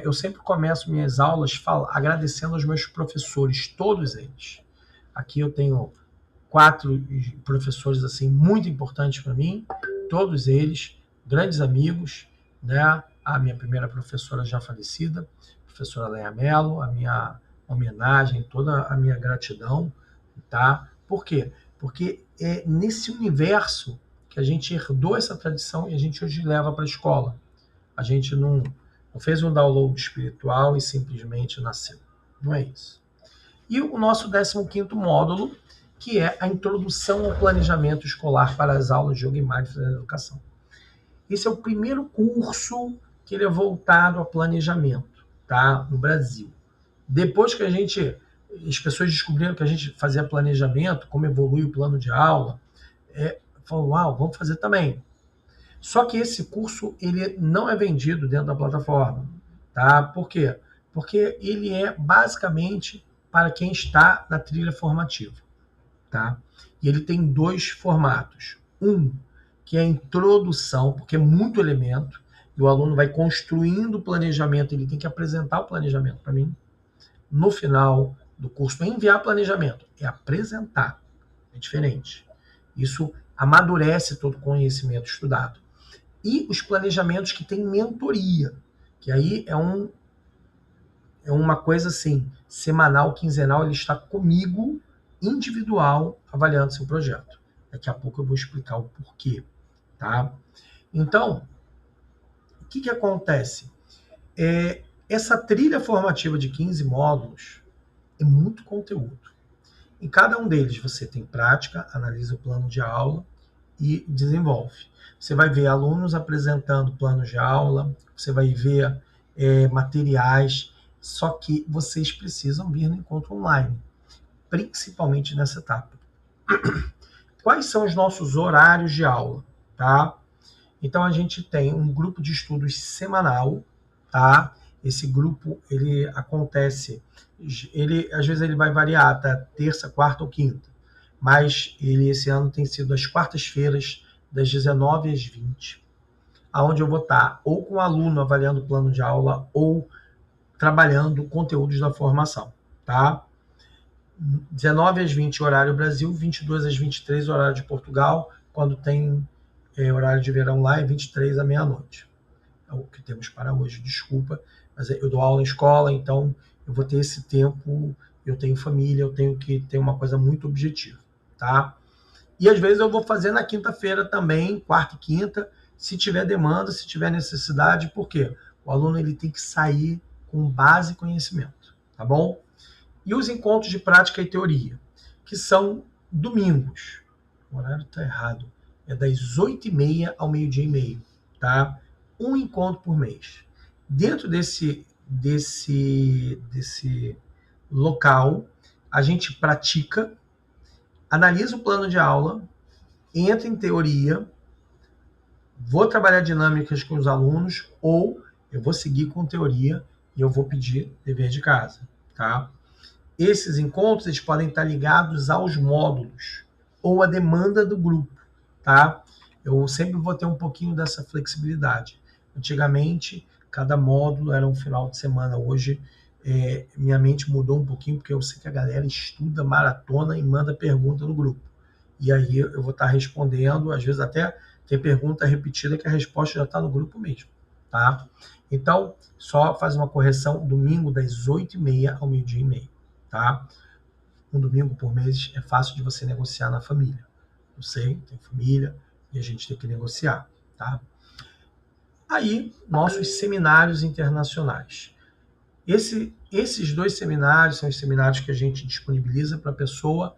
eu sempre começo minhas aulas agradecendo aos meus professores, todos eles. Aqui eu tenho 4 professores assim muito importantes para mim, todos eles grandes amigos, né? A minha primeira professora já falecida, a professora Leia Mello, a minha homenagem, toda a minha gratidão, tá? Por quê? Porque é nesse universo que a gente herdou essa tradição e a gente hoje leva para a escola. A gente não fez um download espiritual e simplesmente nasceu. Não é isso. E o nosso 15º módulo, que é a introdução ao planejamento escolar para as aulas de Yoga e Mindfulness na educação. Esse é o primeiro curso que ele é voltado a planejamento, tá? No Brasil. Depois que as pessoas descobriram que a gente fazia planejamento, como evolui o plano de aula, falaram, uau, vamos fazer também. Só que esse curso ele não é vendido dentro da plataforma, tá? Por quê? Porque ele é basicamente para quem está na trilha formativa, tá? E ele tem 2 formatos. Um, que é a introdução, porque é muito elemento, e o aluno vai construindo o planejamento, ele tem que apresentar o planejamento para mim. No final do curso, não é enviar planejamento, é apresentar. É diferente. Isso amadurece todo o conhecimento estudado. E os planejamentos que tem mentoria, que aí é uma coisa assim, semanal, quinzenal, ele está comigo, individual, avaliando seu projeto. Daqui a pouco eu vou explicar o porquê, tá? Então, o que acontece? Essa trilha formativa de 15 módulos é muito conteúdo. Em cada um deles você tem prática, analisa o plano de aula e desenvolve. Você vai ver alunos apresentando planos de aula, você vai ver materiais, só que vocês precisam vir no encontro online, principalmente nessa etapa. Quais são os nossos horários de aula, tá? Então a gente tem um grupo de estudos semanal, tá? Esse grupo ele acontece, às vezes ele vai variar, tá? Terça, quarta ou quinta, mas ele esse ano tem sido às quartas-feiras das 19 às 20, aonde eu vou estar ou com o aluno avaliando o plano de aula ou trabalhando conteúdos da formação, tá? 19 às 20 horário Brasil, 22 às 23 horário de Portugal, quando tem horário de verão lá é 23 à meia-noite. É o que temos para hoje, desculpa, mas eu dou aula em escola, então eu vou ter esse tempo, eu tenho família, eu tenho que ter uma coisa muito objetiva, tá? E às vezes eu vou fazer na quinta-feira também, quarta e quinta, se tiver demanda, se tiver necessidade, por quê? O aluno ele tem que sair com base e conhecimento, tá bom? E os encontros de prática e teoria, que são domingos. O horário está errado. É das 8h30 ao meio-dia e meio, tá? Um encontro por mês. Dentro desse local, a gente pratica, analisa o plano de aula, entra em teoria, vou trabalhar dinâmicas com os alunos, ou eu vou seguir com teoria e eu vou pedir dever de casa, tá? Esses encontros eles podem estar ligados aos módulos ou à demanda do grupo, tá? Eu sempre vou ter um pouquinho dessa flexibilidade. Antigamente, cada módulo era um final de semana. Hoje, minha mente mudou um pouquinho, porque eu sei que a galera estuda, maratona e manda pergunta no grupo. E aí eu vou estar respondendo, às vezes até tem pergunta repetida que a resposta já está no grupo mesmo, tá? Então, só faz uma correção, domingo das 8h30 ao meio-dia e meio. Tá? Um domingo por mês é fácil de você negociar na família. Eu sei, tem família e a gente tem que negociar, tá? Aí, nossos seminários internacionais. Esses 2 seminários são os seminários que a gente disponibiliza para a pessoa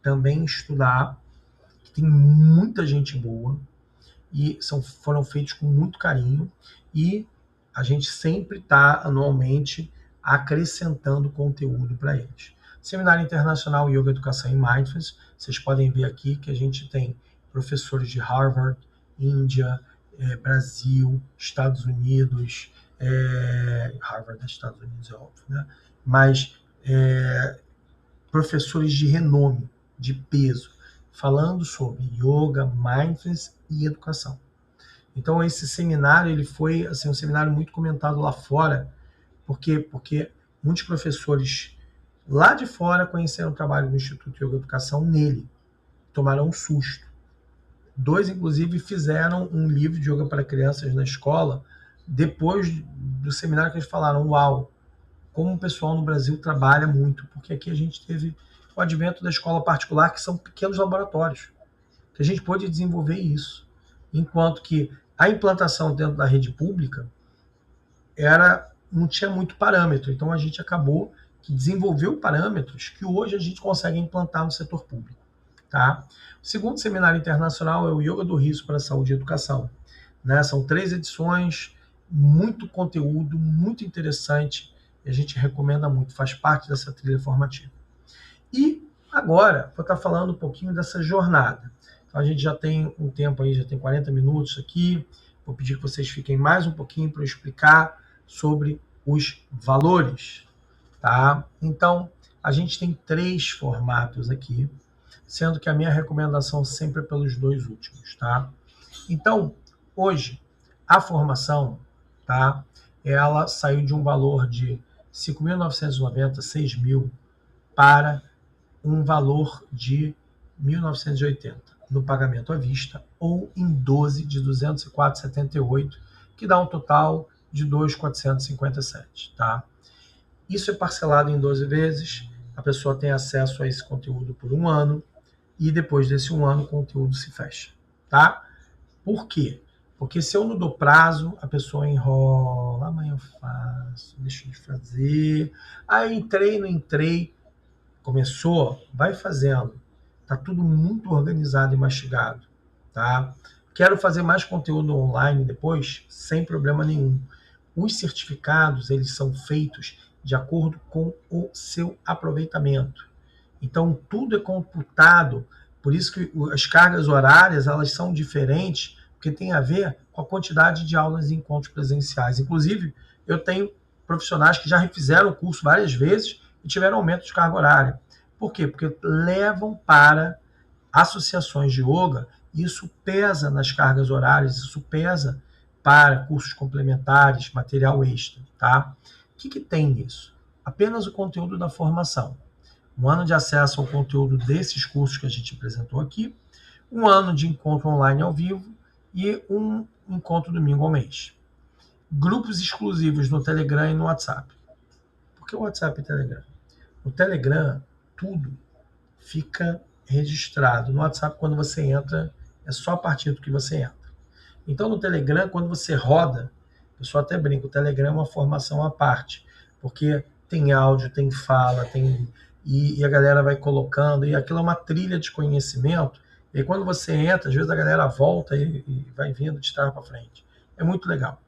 também estudar, que tem muita gente boa e foram feitos com muito carinho, e a gente sempre está anualmente acrescentando conteúdo para eles. Seminário Internacional Yoga, Educação e Mindfulness, vocês podem ver aqui que a gente tem professores de Harvard, Índia, Brasil, Estados Unidos, Harvard, Estados Unidos é óbvio, né? Mas professores de renome, de peso, falando sobre yoga, mindfulness e educação. Então esse seminário ele foi assim, um seminário muito comentado lá fora, porque muitos professores lá de fora conheceram o trabalho do Instituto Yoga Educação nele, tomaram um susto. 2, inclusive, fizeram um livro de yoga para crianças na escola, depois do seminário, que eles falaram, uau, como o pessoal no Brasil trabalha muito, porque aqui a gente teve o advento da escola particular, que são pequenos laboratórios, que a gente pôde desenvolver isso. Enquanto que a implantação dentro da rede pública não tinha muito parâmetro, então a gente acabou que desenvolveu parâmetros que hoje a gente consegue implantar no setor público. Tá? O segundo seminário internacional é o Yoga do Riso para a Saúde e Educação. Né? São 3 edições, muito conteúdo, muito interessante, e a gente recomenda muito, faz parte dessa trilha formativa. E agora, vou estar falando um pouquinho dessa jornada. Então, a gente já tem um tempo aí, já tem 40 minutos aqui, vou pedir que vocês fiquem mais um pouquinho para eu explicar sobre os valores. Tá? Então, a gente tem 3 formatos aqui, sendo que a minha recomendação sempre é pelos 2 últimos, tá? Então, hoje, a formação, tá? Ela saiu de um valor de 5.990, 6.000, para um valor de 1.980 no pagamento à vista, ou em 12 de 204,78, que dá um total de 2.457, tá? Isso é parcelado em 12 vezes, a pessoa tem acesso a esse conteúdo por 1 ano, e depois desse 1 ano o conteúdo se fecha, tá? Por quê? Porque se eu não dou prazo, a pessoa enrola, amanhã eu faço, deixa de fazer, aí entrei, não entrei, começou, vai fazendo, tá tudo muito organizado e mastigado, tá? Quero fazer mais conteúdo online depois, sem problema nenhum. Os certificados, eles são feitos de acordo com o seu aproveitamento. Então, tudo é computado, por isso que as cargas horárias elas são diferentes, porque tem a ver com a quantidade de aulas e encontros presenciais. Inclusive, eu tenho profissionais que já refizeram o curso várias vezes e tiveram aumento de carga horária. Por quê? Porque levam para associações de yoga, e isso pesa nas cargas horárias, isso pesa para cursos complementares, material extra. Tá? O que tem nisso? Apenas o conteúdo da formação. 1 ano de acesso ao conteúdo desses cursos que a gente apresentou aqui, 1 ano de encontro online ao vivo e um encontro domingo ao mês. Grupos exclusivos no Telegram e no WhatsApp. Por que o WhatsApp e o Telegram? No Telegram, tudo fica registrado. No WhatsApp, quando você entra, é só a partir do que você entra. Então, no Telegram, quando você roda, o pessoal até brinca, o Telegram é uma formação à parte, porque tem áudio, tem fala, e a galera vai colocando, e aquilo é uma trilha de conhecimento, e aí quando você entra, às vezes a galera volta e vai vindo de trás para frente. É muito legal.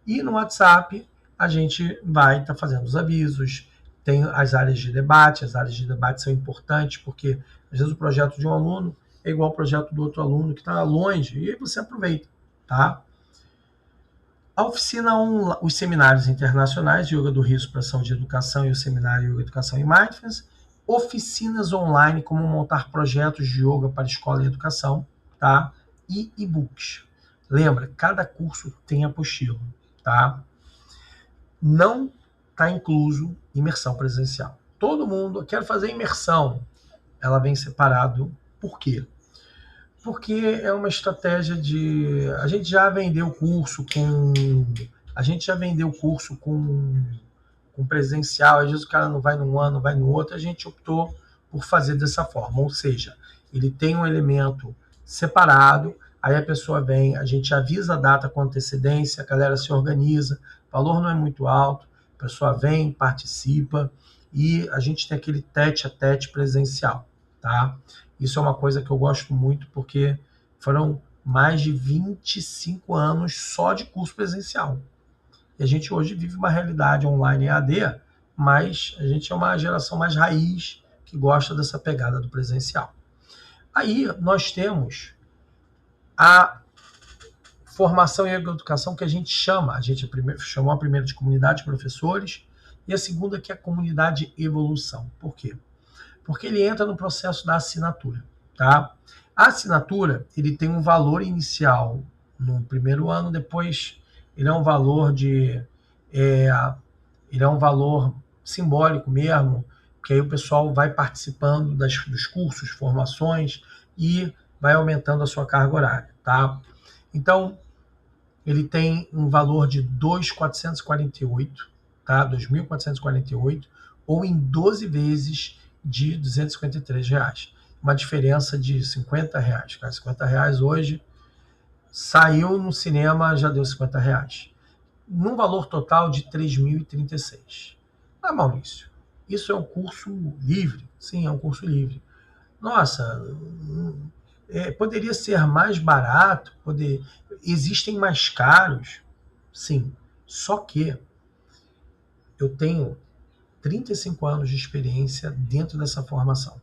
E no WhatsApp, a gente vai estar fazendo os avisos, tem as áreas de debate são importantes, porque às vezes o projeto de um aluno é igual ao projeto do outro aluno que está longe, e aí você aproveita, tá? A oficina, os seminários internacionais, Yoga do Riso para a Saúde e Educação e o seminário Yoga, Educação e Mindfulness, oficinas online, como montar projetos de yoga para escola e educação, tá? E e-books. Lembra, cada curso tem apostila, tá? Não está incluso imersão presencial. Todo mundo quer fazer imersão, ela vem separado. Por quê? Porque é uma estratégia de... A gente já vendeu curso com presencial, às vezes o cara não vai num ano, vai no outro, a gente optou por fazer dessa forma, ou seja, ele tem um elemento separado, aí a pessoa vem, a gente avisa a data com antecedência, a galera se organiza, o valor não é muito alto, A pessoa vem, participa e a gente tem aquele tete-a-tete presencial, tá? Isso é uma coisa que eu gosto muito porque foram mais de 25 anos só de curso presencial. E a gente hoje vive uma realidade online EAD, mas a gente é uma geração mais raiz que gosta dessa pegada do presencial. Aí nós temos a formação e educação que a gente chamou a primeira de comunidade de professores e a segunda que é a comunidade evolução. Por quê? Porque ele entra no processo da assinatura, tá? A assinatura, ele tem um valor inicial no primeiro ano, depois ele é um valor ele é um valor simbólico mesmo, que aí o pessoal vai participando dos cursos, formações e vai aumentando a sua carga horária, tá? Então, ele tem um valor de 2.448, tá? 2.448, ou em 12 vezes de R$ 253. Uma diferença de R$ 50. Cara, R$ 50 hoje, saiu no cinema, já deu R$ 50. Num valor total de 3.036. Ah, Maurício, isso é um curso livre? Sim, é um curso livre. Nossa, poderia ser mais barato, existem mais caros, sim. Só que eu tenho 35 anos de experiência dentro dessa formação.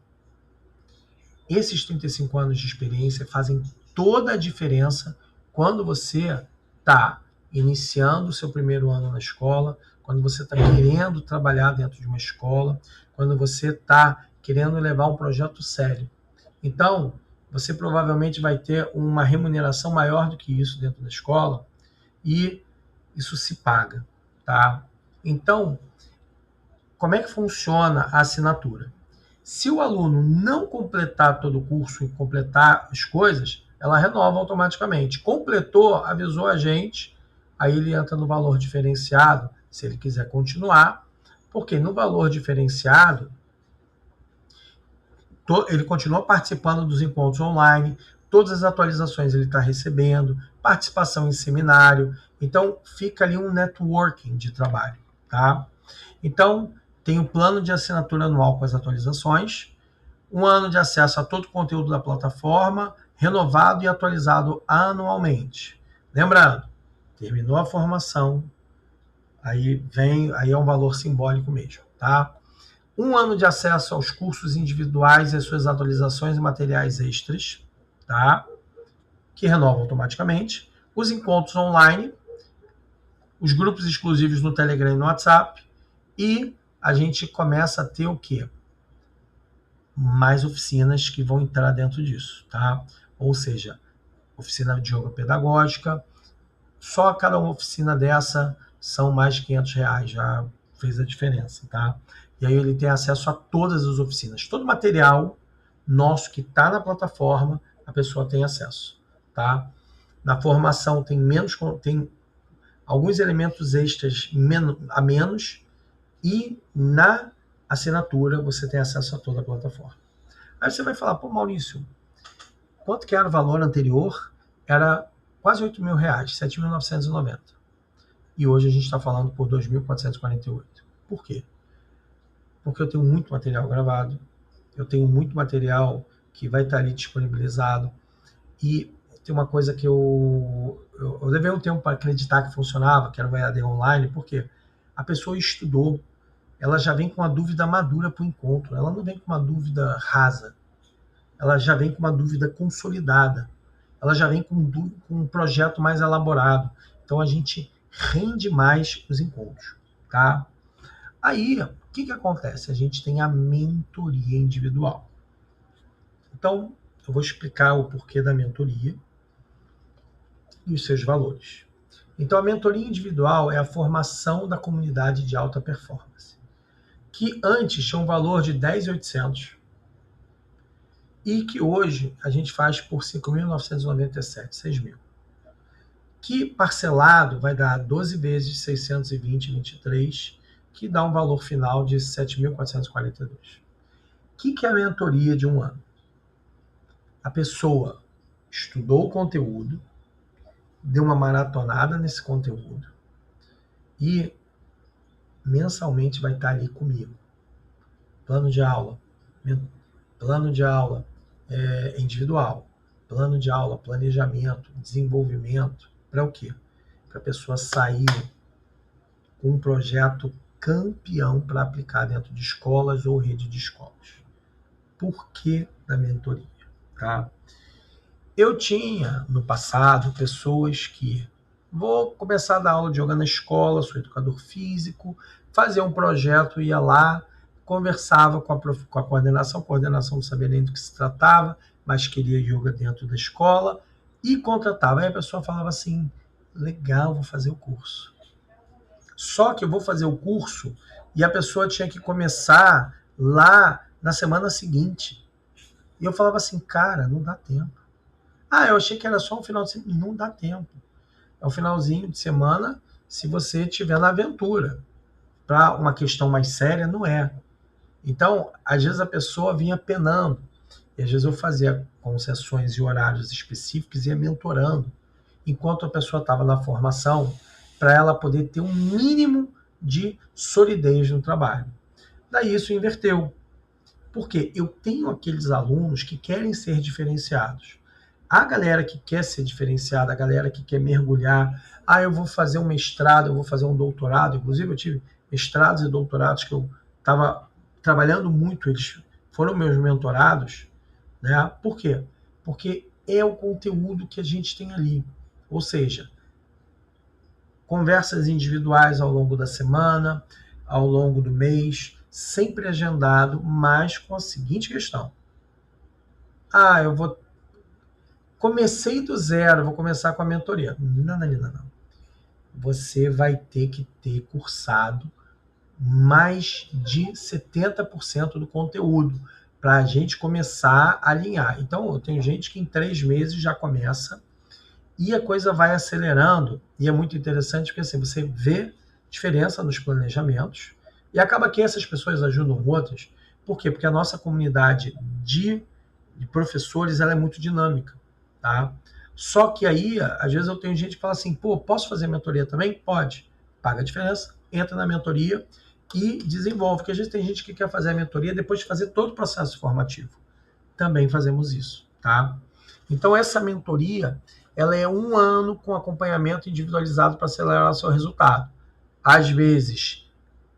Esses 35 anos de experiência fazem toda a diferença quando você está iniciando o seu primeiro ano na escola, quando você está querendo trabalhar dentro de uma escola, quando você está querendo levar um projeto sério. Então, você provavelmente vai ter uma remuneração maior do que isso dentro da escola e isso se paga, tá? Então, como é que funciona a assinatura? Se o aluno não completar todo o curso e completar as coisas, ela renova automaticamente. Completou, avisou a gente, aí ele entra no valor diferenciado, se ele quiser continuar, porque no valor diferenciado, ele continua participando dos encontros online, todas as atualizações ele está recebendo, participação em seminário, então fica ali um networking de trabalho, tá? Então, tem o plano de assinatura anual com as atualizações, um ano de acesso a todo o conteúdo da plataforma, renovado e atualizado anualmente. Lembrando, terminou a formação, aí é um valor simbólico mesmo, tá? Um ano de acesso aos cursos individuais e as suas atualizações e materiais extras, tá? Que renova automaticamente. Os encontros online, os grupos exclusivos no Telegram e no WhatsApp, e a gente começa a ter o quê? Mais oficinas que vão entrar dentro disso, tá? Ou seja, oficina de yoga pedagógica, só cada uma oficina dessa são mais de R$ 500, já fez a diferença, tá? E aí ele tem acesso a todas as oficinas. Todo material nosso que está na plataforma, a pessoa tem acesso, tá? Na formação tem alguns elementos extras a menos e na assinatura você tem acesso a toda a plataforma. Aí você vai falar, pô, Maurício, quanto que era o valor anterior? Era quase R$ 8.000, 7.990. E hoje a gente está falando por 2.448. Por quê? Porque eu tenho muito material gravado, eu tenho muito material que vai estar ali disponibilizado. E tem uma coisa que eu levei um tempo para acreditar que funcionava, que era o EAD online, porque a pessoa estudou, ela já vem com uma dúvida madura para o encontro, ela não vem com uma dúvida rasa, ela já vem com uma dúvida consolidada, ela já vem com um projeto mais elaborado. Então a gente rende mais os encontros, tá? Aí, o que acontece? A gente tem a mentoria individual. Então, eu vou explicar o porquê da mentoria e os seus valores. Então, a mentoria individual é a formação da comunidade de alta performance, que antes tinha um valor de 10.800 e que hoje a gente faz por 5.997, 6.000. Que parcelado vai dar 12 vezes 620,23, que dá um valor final de 7.442. O que é a mentoria de um ano? A pessoa estudou o conteúdo, deu uma maratonada nesse conteúdo e mensalmente vai estar ali comigo. Plano de aula, individual, plano de aula, planejamento, desenvolvimento, para o quê? Para a pessoa sair com um projeto campeão para aplicar dentro de escolas ou rede de escolas. Por que da mentoria? Tá? Eu tinha, no passado, pessoas que vou começar a dar aula de yoga na escola, sou educador físico, fazia um projeto, ia lá, conversava com a coordenação não sabia nem do que se tratava, mas queria yoga dentro da escola e contratava. Aí a pessoa falava assim, legal, vou fazer o curso. Só que eu vou fazer o curso e a pessoa tinha que começar lá na semana seguinte. E eu falava assim, cara, não dá tempo. Ah, eu achei que era só um final de semana. Não dá tempo. É um finalzinho de semana se você estiver na aventura. Para uma questão mais séria, não é. Então, às vezes a pessoa vinha penando. E às vezes eu fazia concessões e horários específicos e ia mentorando. Enquanto a pessoa estava na formação, para ela poder ter um mínimo de solidez no trabalho. Daí isso inverteu. Porque eu tenho aqueles alunos que querem ser diferenciados. A galera que quer ser diferenciada, a galera que quer mergulhar, eu vou fazer um mestrado, eu vou fazer um doutorado. Inclusive, eu tive mestrados e doutorados que eu estava trabalhando muito, eles foram meus mentorados, né? Por quê? Porque é o conteúdo que a gente tem ali. Ou seja, conversas individuais ao longo da semana, ao longo do mês, sempre agendado, mas com a seguinte questão. Comecei do zero, vou começar com a mentoria. Não. Você vai ter que ter cursado mais de 70% do conteúdo para a gente começar a alinhar. Então, eu tenho gente que em 3 meses já começa e a coisa vai acelerando. E é muito interessante porque assim, você vê diferença nos planejamentos e acaba que essas pessoas ajudam outras. Por quê? Porque a nossa comunidade de professores ela é muito dinâmica. Tá? Só que aí, às vezes eu tenho gente que fala assim, posso fazer mentoria também? Pode. Paga a diferença, entra na mentoria e desenvolve. Porque às vezes tem gente que quer fazer a mentoria depois de fazer todo o processo formativo. Também fazemos isso, tá? Então essa mentoria, ela é 1 ano com acompanhamento individualizado para acelerar o seu resultado. Às vezes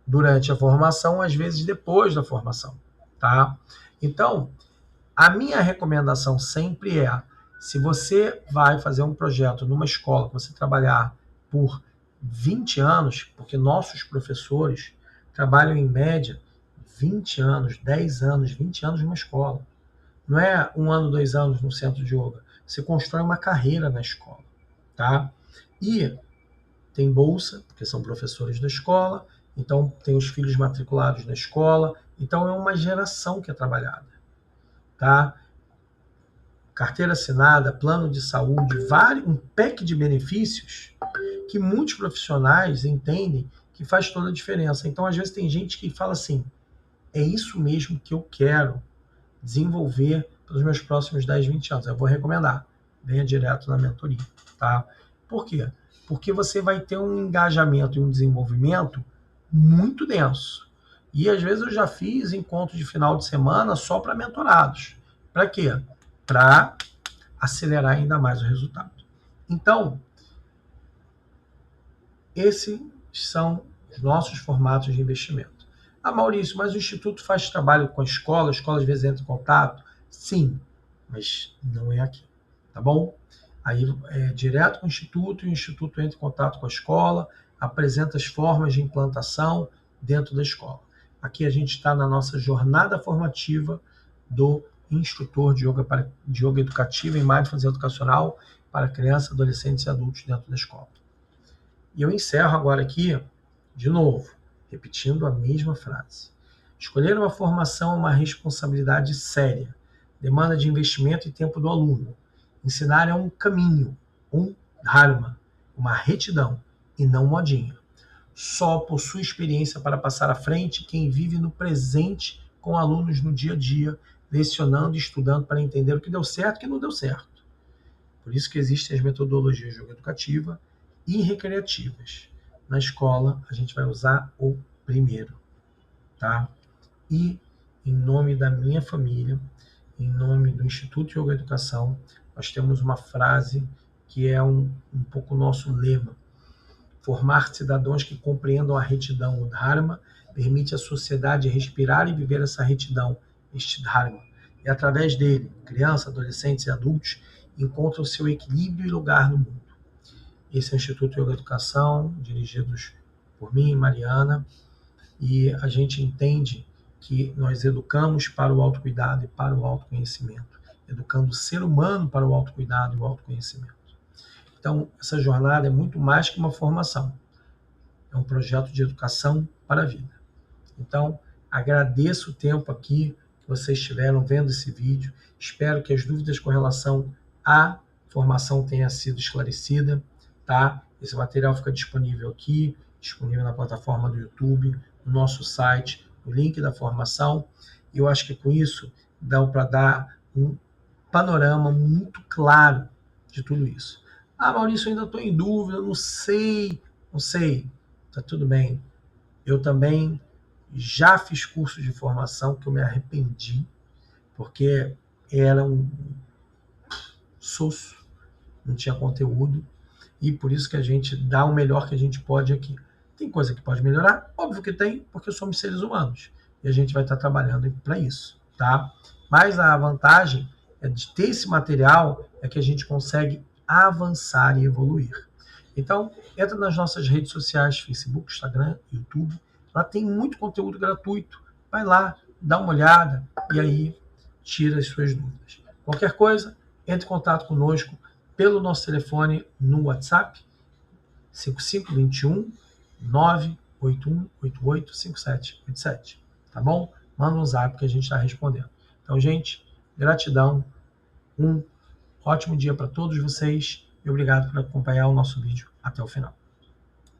durante a formação, às vezes depois da formação, tá? Então, a minha recomendação sempre é, se você vai fazer um projeto numa escola, que você trabalhar por 20 anos, porque nossos professores trabalham em média 20 anos, 10 anos, 20 anos numa escola. Não é 1 ano, 2 anos no centro de yoga. Você constrói uma carreira na escola, tá? E tem bolsa, porque são professores da escola, então tem os filhos matriculados na escola, então é uma geração que é trabalhada, tá? Carteira assinada, plano de saúde, um pack de benefícios que muitos profissionais entendem que faz toda a diferença. Então, às vezes, tem gente que fala assim, é isso mesmo que eu quero desenvolver pelos meus próximos 10, 20 anos. Eu vou recomendar, venha direto na mentoria. Tá? Por quê? Porque você vai ter um engajamento e um desenvolvimento muito denso. E, às vezes, eu já fiz encontro de final de semana só para mentorados. Para quê? Para acelerar ainda mais o resultado. Então, esses são os nossos formatos de investimento. Maurício, mas o Instituto faz trabalho com a escola às vezes entra em contato? Sim, mas não é aqui, tá bom? Aí é direto com o Instituto, e o Instituto entra em contato com a escola, apresenta as formas de implantação dentro da escola. Aqui a gente está na nossa jornada formativa do instrutor de yoga educativa e mindfulness educacional para crianças, adolescentes e adultos dentro da escola. E eu encerro agora aqui, de novo, repetindo a mesma frase. Escolher uma formação é uma responsabilidade séria, demanda de investimento e tempo do aluno. Ensinar é um caminho, um dharma, uma retidão e não modinha. Só possui experiência para passar à frente quem vive no presente com alunos no dia a dia, lecionando e estudando para entender o que deu certo e o que não deu certo. Por isso que existem as metodologias de yoga educativa e recreativas. Na escola, a gente vai usar o primeiro, tá? E em nome da minha família, em nome do Instituto Yoga Educação, nós temos uma frase que é um pouco o nosso lema. Formar cidadãos que compreendam a retidão, o Dharma, permite à sociedade respirar e viver essa retidão, este Dharma. E através dele, crianças, adolescentes e adultos encontram seu equilíbrio e lugar no mundo. Esse é o Instituto Yoga Educação, dirigidos por mim e Mariana, e a gente entende que nós educamos para o autocuidado e para o autoconhecimento, educando o ser humano para o autocuidado e o autoconhecimento. Então, essa jornada é muito mais que uma formação. É um projeto de educação para a vida. Então, agradeço o tempo aqui que vocês estiveram vendo esse vídeo. Espero que as dúvidas com relação à formação tenham sido esclarecidas, tá? Esse material fica disponível aqui, disponível na plataforma do YouTube, no nosso site, o link da formação. E eu acho que com isso dá para dar um panorama muito claro de tudo isso. Ah, Maurício, eu ainda estou em dúvida, não sei. Tá tudo bem. Eu também já fiz curso de formação que eu me arrependi, porque era um soço, não tinha conteúdo, e por isso que a gente dá o melhor que a gente pode aqui. Tem coisa que pode melhorar? Óbvio que tem, porque somos seres humanos, e a gente vai estar trabalhando para isso, tá? Mas a vantagem é de ter esse material é que a gente consegue avançar e evoluir. Então, entra nas nossas redes sociais, Facebook, Instagram, YouTube. Lá tem muito conteúdo gratuito. Vai lá, dá uma olhada e aí tira as suas dúvidas. Qualquer coisa, entre em contato conosco pelo nosso telefone no WhatsApp, 5521 98188 5787. Tá bom? Manda um zap que a gente está respondendo. Então, gente, gratidão. Um ótimo dia para todos vocês e obrigado por acompanhar o nosso vídeo até o final.